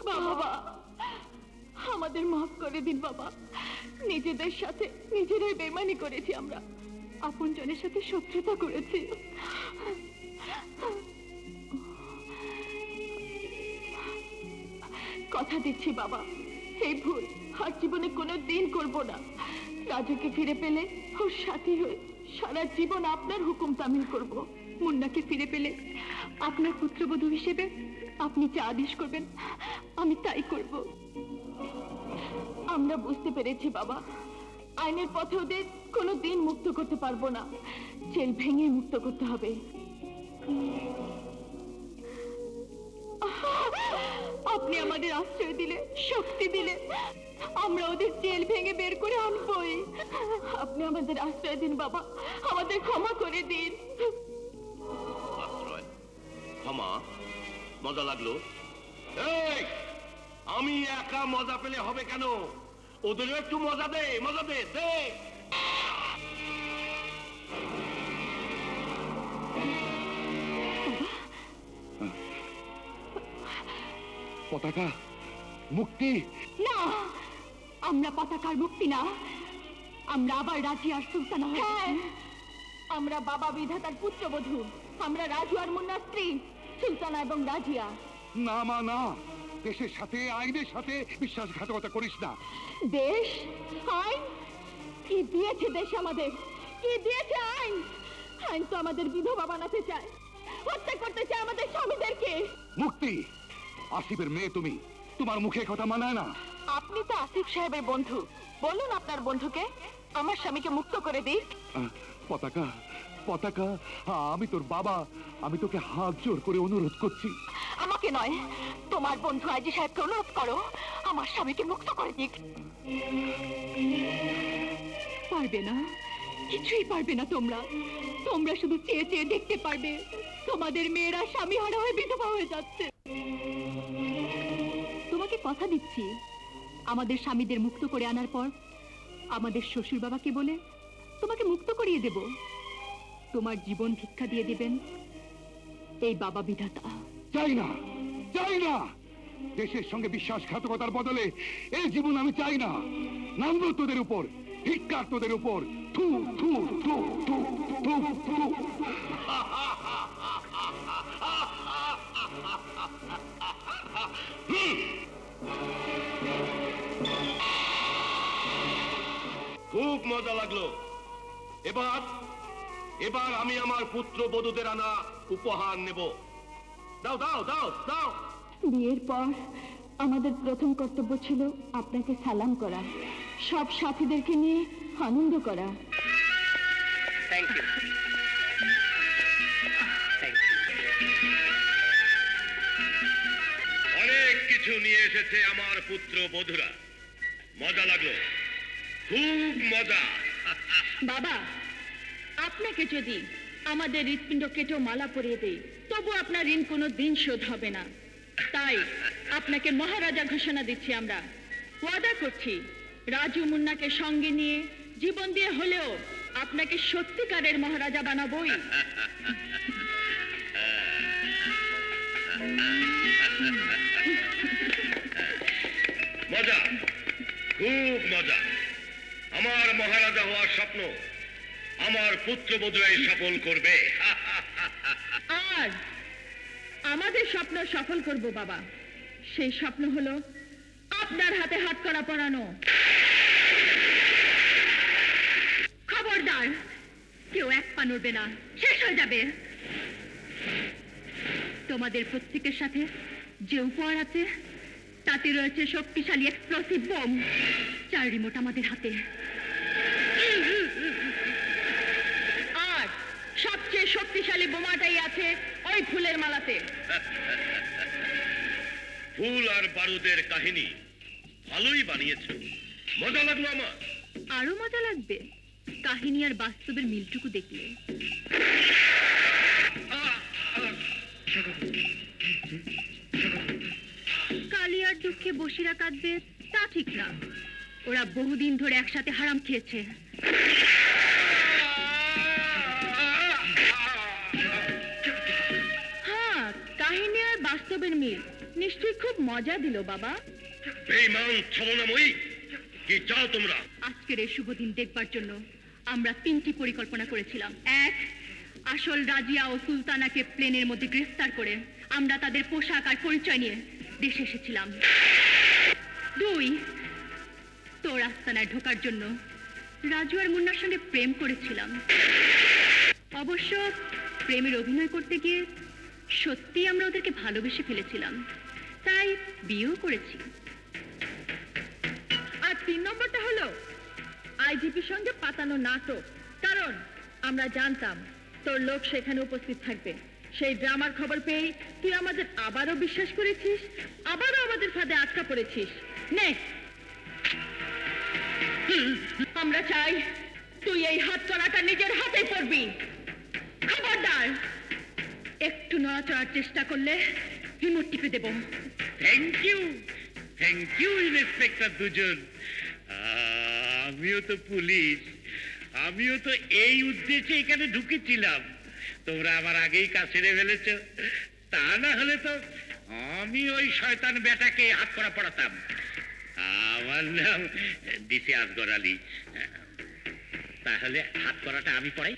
বাবা, আমাদের মাফ করে দিন বাবা। নিজেদের সাথে নিজেরাই বেমানি করেছি আমরা, আপনজনের সাথে শত্রুতা করেছি। কথা দিচ্ছি বাবা, এই ভুল আর জীবনে কোনো দিন করবো না। রাজুকে ফিরে পেলে ওর সাথী হয়ে সারা জীবন আপনার হুকুম তামিল করব। মুন্নাকে ফিরে পেলে আপনার পুত্রবধূ হিসেবে আপনি যা আদেশ করবেন আমি তাই করব। আমরা বুঝতে পেরেছি বাবা, আইনের পথে ওদের কোনো দিন মুক্ত করতে পারবো না, জেল ভেঙে মুক্ত করতে হবে। আপনি আমাদের আশ্রয় দিলে, শক্তি দিলে, আমরা ওদের জেল ভেঙে বের করে আনবই। আপনি আমাদের আশ্রয় দিন বাবা, আমাদের ক্ষমা করে দিন। আশ্রয়, ক্ষমা, মজা লাগলো? এই, আমি একা মজা পেলে হবে কেন? ওদেরও একটু মজা দে, মজা দে, দে। পতাকা, মুক্তি। না, আমরা পতাকার মুক্তি না, আমরা আবার রাজি আর সুলতানা হব। হ্যাঁ, আমরা বাবা বিধাতার পুত্রবধূ, আমরা রাজু আর মুন্নার স্ত্রী সুলতানা এবং রাজিয়া। না মা না, দেশের সাথে আইনের সাথে বিশ্বাসঘাতকতা করিস না। দেশ, আইন, কি দিয়েছে দেশ আমাদের? কি দিয়েছে আইন? আইন তো আমাদের বিধবা বানাতে চায়, হত্যা করতে চায় আমাদের স্বামীদেরকে। মুক্তি, আসিফের মেয়ে তুমি, তোমার মুখে কথা মানায় না। আপনি তো আসিফ সাহেবের বন্ধু, বলুন আপনার বন্ধুকে আমার স্বামীকে মুক্ত করে দিক। পতাকা, পতাকা, আমি তোর বাবা, আমি তোকে হাত জোর করে অনুরোধ করছি। আমাকে নয়, তোমার বন্ধু আইজি সাহেবকে অনুরোধ করো আমার স্বামীকে মুক্ত করে দিক। পারবে না, কিছুই পারবে না তোমরা। তোমরা শুধু চেয়ে চেয়ে দেখতে পারবে তোমাদের মেয়েরা স্বামী হারা হয়ে বিধবা হয়ে যাচ্ছে। তোমাকে কথা দিচ্ছি, আমাদের স্বামীদের মুক্ত করে আনার পর আমাদের শ্বশুর বাবাকে বলে তোমাকে মুক্ত করিয়ে দেব। তোমার জীবন ভিক্ষা দিয়ে দেবেন এই বাবা বিধাতা। চাই না, চাই না, দেশের সঙ্গে বিশ্বাসঘাতকতার বদলে এই জীবন আমি চাই না। নামব তোদের উপর, ধিক্কার তোদের উপর। থু থু থু থু থু থু। খুব মজা লাগলো। এবার এবার আমি আমার পুত্র বধূদের আনা উপহার নেব। দাও দাও দাও দাও। বিয়ের পর আমাদের প্রথম কর্তব্য ছিল আপনাকে সালাম করা, সব সাথীদেরকে নিয়ে আনন্দ করা। Thank you, thank you. অনেক কিছু নিয়ে এসেছে আমার পুত্র বধূরা। মজা লাগলো, খুব মজা। বাবা, আপনাকে যদি আমাদের হৃৎপিণ্ড কেটেও মালা পরিয়ে দেই তবু আপনার ঋণ কোনো দিন শোধ হবে না। তাই আপনাকে মহারাজা ঘোষণা দিচ্ছি আমরা। ওয়াদা করছি রাজু মুন্নাকে সঙ্গে নিয়ে জীবন দিয়ে হলেও আপনাকে সত্যিকারের মহারাজা বানাবোই। মজা, খুব মজা। আমার মহারাজা হওয়ার স্বপ্ন আমার পুত্রবধূরাই সফল করবে। আর আমাদের স্বপ্ন সফল করব বাবা। সেই স্বপ্ন হলো আপনার হাতে হাতকড়া পরানো। খবরদার, কেউ এক পা নড়বে না, শেষ হয়ে যাবে। তোমাদের প্রত্যেকের সাথে যে উপহার আছে তাতে রয়েছে শক্তিশালী এক্সপ্লোসিভ বোম, যার রিমোট আমাদের হাতে। আর সবচেয়ে শক্তিশালী বোমাটাই আছে ওই ফুলের মালাতে। ফুল আর বারুদের কাহিনী ভালোই বানিয়েছো, মজা লাগলো আমার। আরো মজা লাগবে কাহিনী আর বাস্তবের মিলটুকু দেখলে। কালিয়ার দুঃখে বসিরা কাঁদবে তা ঠিক না, ওরা বহুদিন ধরে একসাথে হারাম খেয়েছে। হ্যাঁ, কাহিনী আর বাস্তবের মিল নিশ্চয়ই খুব মজা দিল বাবা। বেঈমান ছলনাময়ী, কি চাও তোমরা? আজকের এই শুভ দিন দেখবার জন্য আমরা 3টি পরিকল্পনা করেছিলাম। 1, আসল রাজিয়া ও সুলতানাকে প্লেনের মধ্যে গ্রেফতার করে আমরা তাদের পোশাক আর পরিচয় নিয়ে দেশে এসেছিলাম। 2, তোর আস্তানায় ঢোকার জন্য রাজু আর মুন্নার সঙ্গে প্রেম করেছিলাম। অবশ্য প্রেমের অভিনয় করতে গিয়ে সত্যি আমরা ওদেরকে ভালোবেসে ফেলেছিলাম, তাই বিয়েও করেছি। আর 3 নম্বরটা হলো আইজিপির সঙ্গে পাতানো নাটক। কারণ আমরা জানতাম তোর লোক সেখানে উপস্থিত থাকবে। সেই ড্রামার খবর পেয়ে তুই আমাদের আবারও বিশ্বাস করেছিস, আবারও আমাদের ফাঁদে আটকা পড়েছিস। নে, আমরা চাই তুই এই হাত চড়াটা নিজের হাতে পড়বি। খবরদার একটু নড়াচড়ার চেষ্টা করলে রিমোট টিপে দেব। থ্যাংক ইউ ইন্সপেক্টর দুজন। আমিও তো পুলিশ, আমিও তো এই উদ্দেশ্যে এখানে ঢুকেছিলাম। তোমরা আমার আগেই কাজ ছেড়ে ফেলেছ, তা না হলে তো আমি ওই শয়তান বেটাকে হাত করা পড়াতাম। আমার নাম ডিসি আসগর আলী। তাহলে হাত করাটা আমি পড়াই?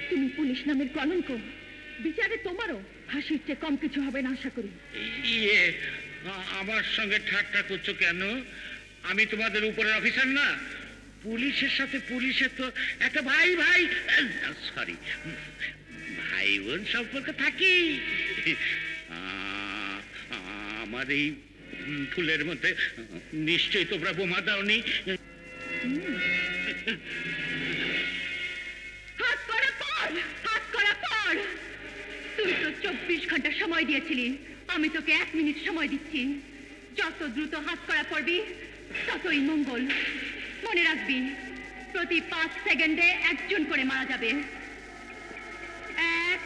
তুমি পুলিশ নামের কলঙ্ক, বিচারে তোমারও হাসির চেয়ে কম কিছু হবে না আশা করি। ইয়ে, আমার সঙ্গে ঠাট্টা করছো কেন? আমি তোমাদের উপরের অফিসার না? পুলিশের সাথে পুলিশের তো একটা ভাই সরি ভাই বোন সম্পর্ক থাকি। আমার এই ফুলের মধ্যে নিশ্চয়ই তোমরা বোমা দাওনি। হাত করা পড়, হাত করা পড়। তুই তো 24 ঘন্টা সময় দিয়েছিলি, আমি তোকে 1 মিনিট সময় দিচ্ছি। যত দ্রুত হাত করা পড়বি ততই মঙ্গল। মনে রাখবি প্রতি 5 সেকেন্ডে একজন করে মারা যাবে। 1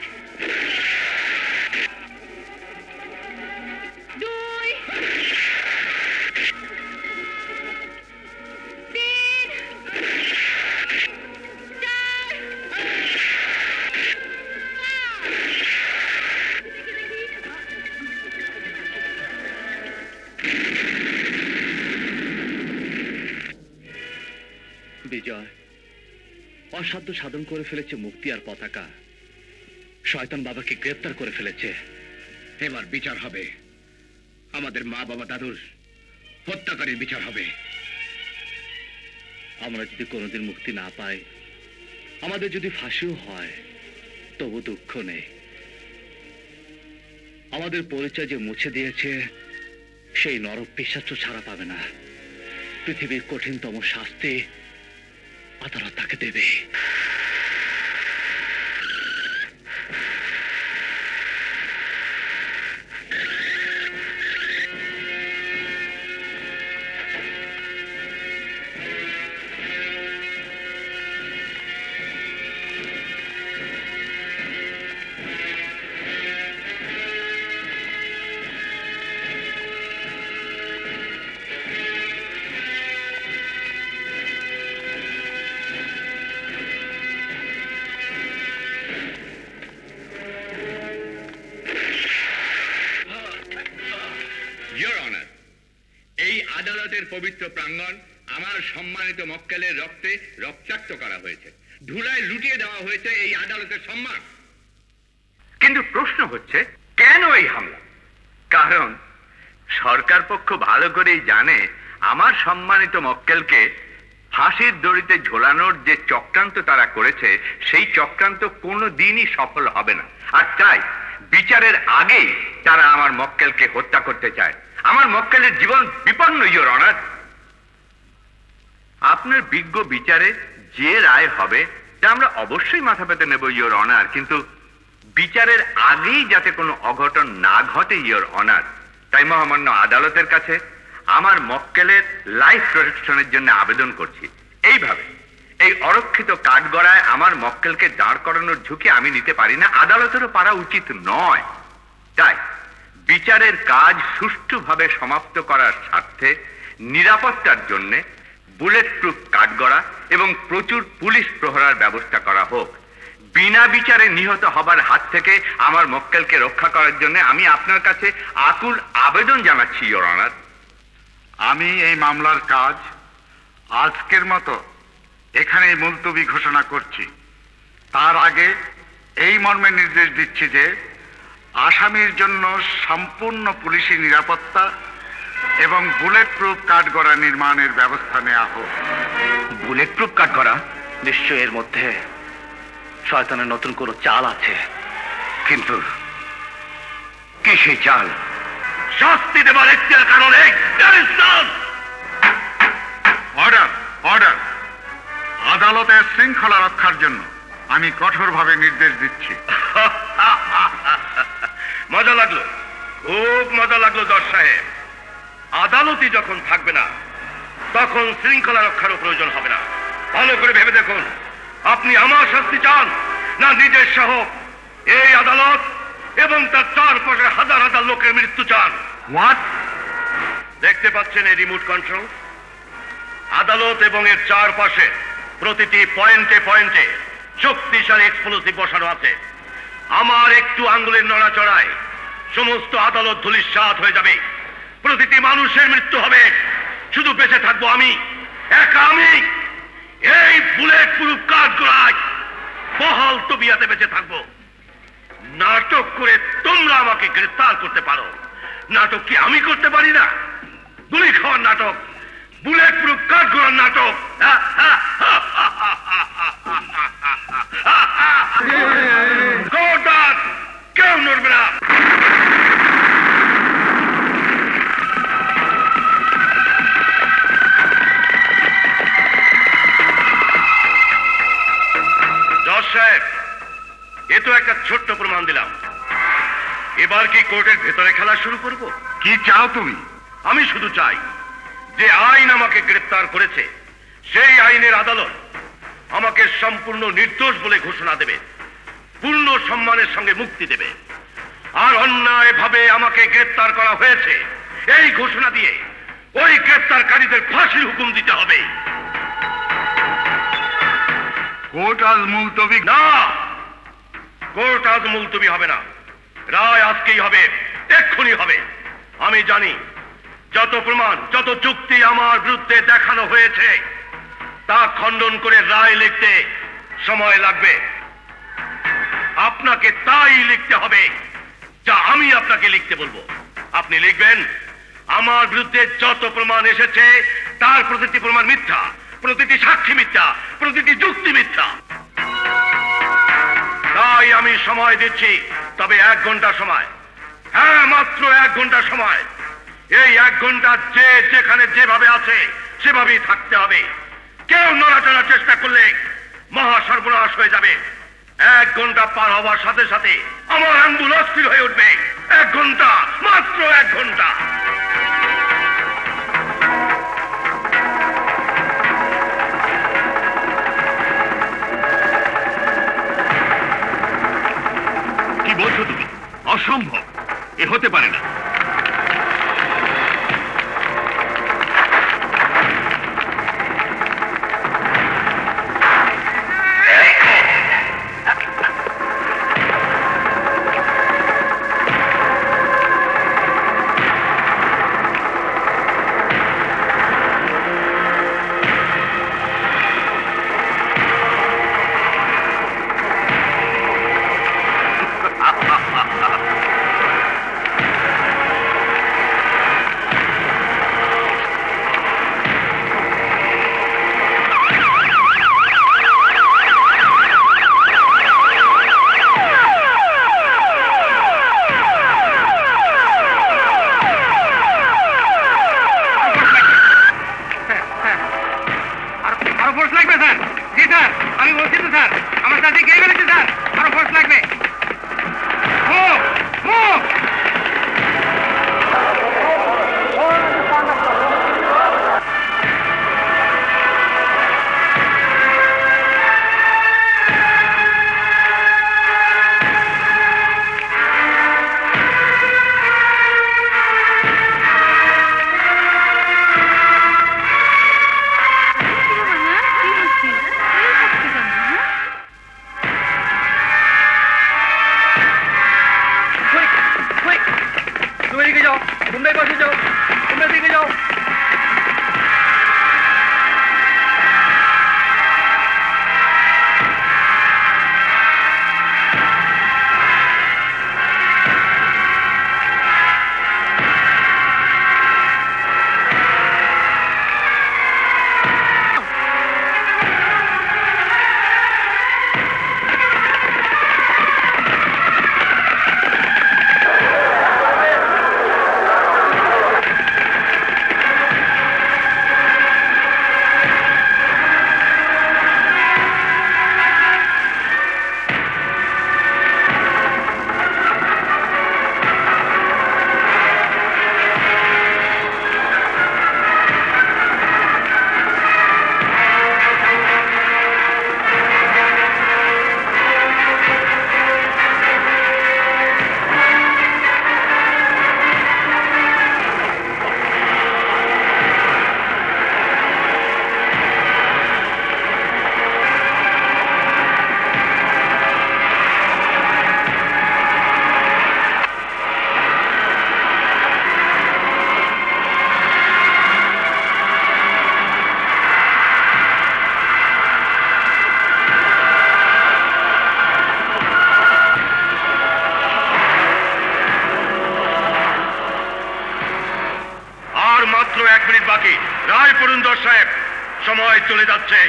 2 3 4 বিজয় অসাধ্য সাধন করে ফেলেছে মুক্তি আর পতাকা। শয়তান বাবাকে গ্রেফতার করে ফেলেছে। এবার বিচার হবে, আমাদের মা বাবা দাদুর হত্যাকারীর বিচার হবে। আমরা যদি কোনোদিন মুক্তি না পাই, আমাদের যদি ফাঁসিও হয়, তবু দুঃখ নেই। আমাদের পরিচয় যে মুছে দিয়েছে সেই নরক পিশাচ ছাড়া পাবে না। পৃথিবীর কঠিনতম শাস্তি আদালত তাকে দেবে। ইয়োর অনার, এই আদালতের পবিত্র প্রাঙ্গণ আমার সম্মানিত মক্কেলের রক্তে রক্তাক্ত করা হয়েছে, ধুলায় লুটিয়ে দেওয়া হয়েছে এই আদালতের সম্মান। কিন্তু প্রশ্ন হচ্ছে কেন এই হামলা? কারণ সরকার পক্ষ ভালো করেই জানে আমার সম্মানিত মক্কেলকে ফাঁসির দড়িতে ঝোলানোর যে চক্রান্ত তারা করেছে সেই চক্রান্ত কোনো দিনই সফল হবে না। আর তাই বিচারের আগেই তারা আমার মক্কেলকে হত্যা করতে চায়। আমার মক্কেলের জীবন বিপন্ন, ইয়োর অনার। আপনার বিজ্ঞ বিচারে যে রায় হবে তা আমরা অবশ্যই মাথা পেতে নেব, ইয়োর অনার। কিন্তু বিচারের আগেই যাতে কোনো অঘটন না ঘটে, ইয়োর অনার, তাই মহামান্য আদালতের কাছে আমার মক্কেলের লাইফ প্রোটেকশনের জন্য আবেদন করছি। এইভাবে এই অরক্ষিত কাঠগড়ায় আমার মক্কেলকে দাঁড় করানোর ঝুঁকি আমি নিতে পারি না, আদালতেরও পারা উচিত নয়। তাই বিচারের কাজ সুষ্ঠুভাবে সমাপ্ত করার স্বার্থে নিরাপত্তার জন্য বুলেট প্রুফ কাঠগড়া এবং প্রচুর পুলিশ প্রহরার ব্যবস্থা করা হোক। বিনা বিচারে নিহত হবার হাত থেকে আমার মক্কেলকে রক্ষা করার জন্য আমি আপনার কাছে আকুল আবেদন জানাচ্ছি, ইয়োর অনার। আমি এই মামলার কাজ আজকের মতো এখানেই মুলতবি ঘোষণা করছি। তার আগে এই মর্মে নির্দেশ দিচ্ছি যে আসামির জন্য সম্পূর্ণ পুলিশি নিরাপত্তা এবং বুলেট প্রুফ কাঠগড়া নির্মাণের ব্যবস্থা নেওয়া হোক। বুলেট প্রুফ কাট করা? নিশ্চয় এর মধ্যে শয়তানের নতুন কোনো চাল আছে। কিন্তু কি সেই চাল? শাস্তি দেবার এখতিয়ার কারণে অর্ডার, অর্ডার। আদালতের শৃঙ্খলা রক্ষার জন্য আমি কঠোরভাবে নির্দেশ দিচ্ছি। মজা লাগলো, খুব মজা লাগলো জজ সাহেব। আদালতই যখন থাকবে না তখন শৃঙ্খলা রক্ষারও প্রয়োজন হবে না। ভালো করে ভেবে দেখুন, আপনি আমার শাস্তি চান না নিজের সহ এই আদালত এবং তার চারপাশে হাজার হাজার লোকের মৃত্যু চান? হোয়াট? দেখতে পাচ্ছেন এই রিমোট কন্ট্রোল? আদালত এবং এর চারপাশে প্রতিটি পয়েন্টে পয়েন্টে শক্তিশালী এক্সপ্লোসিভ বসানো আছে। আমার একটু আঙ্গুলের নড়াচড়ায় সমস্ত আদালত ধূলিসাৎ হয়ে যাবে, প্রতিটি মানুষের মৃত্যু হবে, শুধু বেঁচে থাকবো আমি, একা আমি। এই বুলেট প্রুফ কাঠগড়ায় বহাল তবিয়াতে বেঁচে থাকবো। নাটক করে তোমরা আমাকে গ্রেফতার করতে পারো, নাটক কি আমি করতে পারি না? গুলি খাওয়ার নাটক, বুলেট প্রুফ কাঠগড়ার নাটক। খবরদার, কেউ নড়বে না। জজ সাহেব, এ তো একটা ছোট্ট প্রমাণ দিলাম। এবার কি কোর্টের ভেতরে খেলা শুরু করব? কি চাও তুমি? আমি শুধু চাই যে আইন আমাকে গ্রেফতার করেছে সেই আইনের আদালত আমাকে সম্পূর্ণ নির্দোষ বলে ঘোষণা দেবে, পূর্ণ সম্মানের সঙ্গে মুক্তি দেবে। আর অন্যায়ভাবে আমাকে গ্রেফতার করা হয়েছে এই ঘোষণা দিয়ে ওই গ্রেফতারকারীদের ফাঁসির হুকুম দিতে হবে। কোর্ট আজ মুলতবি না, কোর্ট আজ মুলতবি হবে না, রায় আজকেই হবে, এক্ষুনি হবে। আমি জানি যত প্রমাণ, যত যুক্তি আমার বিরুদ্ধে দেখানো হয়েছে তা খণ্ডন করে রায় লিখতে সময় লাগবে। আপনাকে তাই লিখতে হবে যা আমি আপনাকে লিখতে বলবো। আপনি লিখবেন, আমার বিরুদ্ধে যত প্রমাণ এসেছে তার প্রতিটি প্রমাণ মিথ্যা, প্রতিটি সাক্ষী মিথ্যা, প্রতিটি যুক্তি মিথ্যা। তাই আমি সময় দিচ্ছি, তবে 1 ঘন্টা সময়। হ্যাঁ, মাত্র 1 ঘন্টা সময়। এই 1 ঘন্টা যে যেখানে যেভাবে আছে সেভাবেই থাকতে হবে। কেউ নড়াচড়ার চেষ্টা করলে মহা সর্বনাশ হয়ে যাবে। 1 ঘন্টা পার হওয়ার সাথে সাথে আমার আঙ্গুল অস্থির হয়ে উঠবে। 1 ঘন্টা, মাত্র 1 ঘন্টা। কি বলছো তুমি? অসম্ভব, এ হতে পারে না। সাহেব, সময় চলে যাচ্ছে।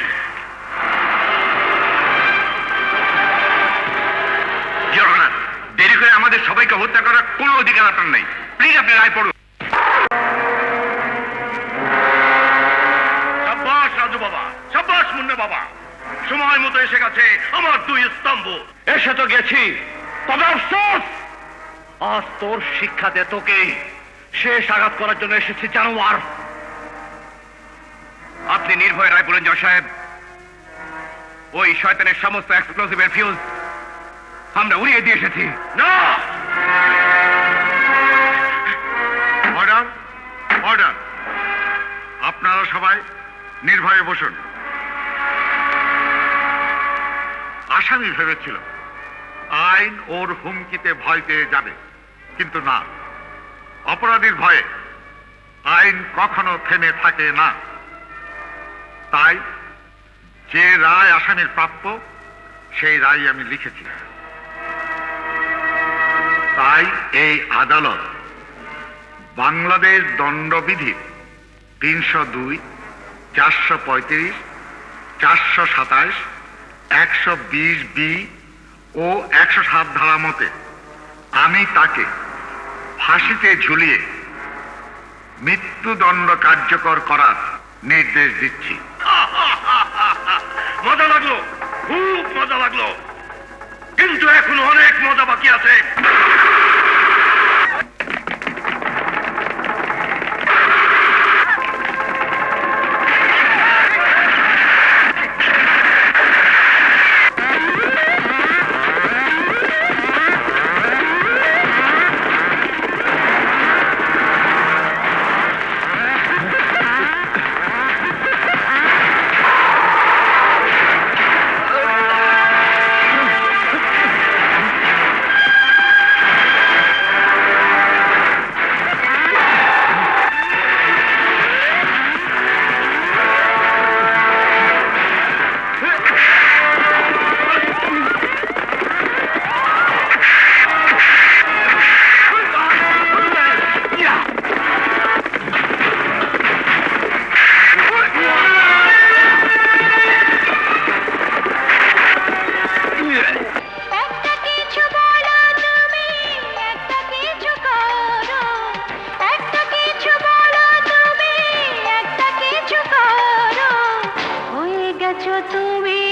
ইওর অনার, দেরি করে আমাদের সবাইকে হত্যা করার কোনো অধিকার আপনার নেই। প্লিজ আপনি রায় পড়ুন। সাব্বাস রাজু বাবা, সাব্বাস মুন্না বাবা, সময় মতো এসে গেছে আমার দুই স্তম্ভ। এসে তো গেছি, তবে আফসোস আজ তোর শিক্ষাতে তোকে শেষ আঘাত করার জন্য এসেছি জানোয়ার। আপনি নির্ভয় রায় বলেন জজ সাহেব, ওই শয়তানের সমস্ত এক্সপ্লোসিভের ফিউজ আমরা উড়িয়ে দিয়ে এসেছি। না, অর্ডার, অর্ডার। আপনারা সবাই নির্ভয়ে বসুন। আসামি ভেবেছিল আইন ওর হুমকিতে ভয় পেয়ে যাবে, কিন্তু না, অপরাধীর ভয়ে আইন কখনো থেমে থাকে না। তাই যে রায় আসামির প্রাপ্য সেই রায় আমি লিখেছি। তাই এই আদালত বাংলাদেশ দণ্ডবিধির 302, 435, 427, 120B ও 107 ধারা মতে আমি তাকে ফাঁসিতে ঝুলিয়ে মৃত্যুদণ্ড কার্যকর করার নির্দেশ দিচ্ছি। মজা লাগলো, খুব মজা লাগলো, কিন্তু এখনো অনেক মজা বাকি আছে। একটা কিছু বলো তুমি, একটা কিছু করো, একটা কিছু বলো তুমি, একটা কিছু করো, হয়ে গেছো তুমি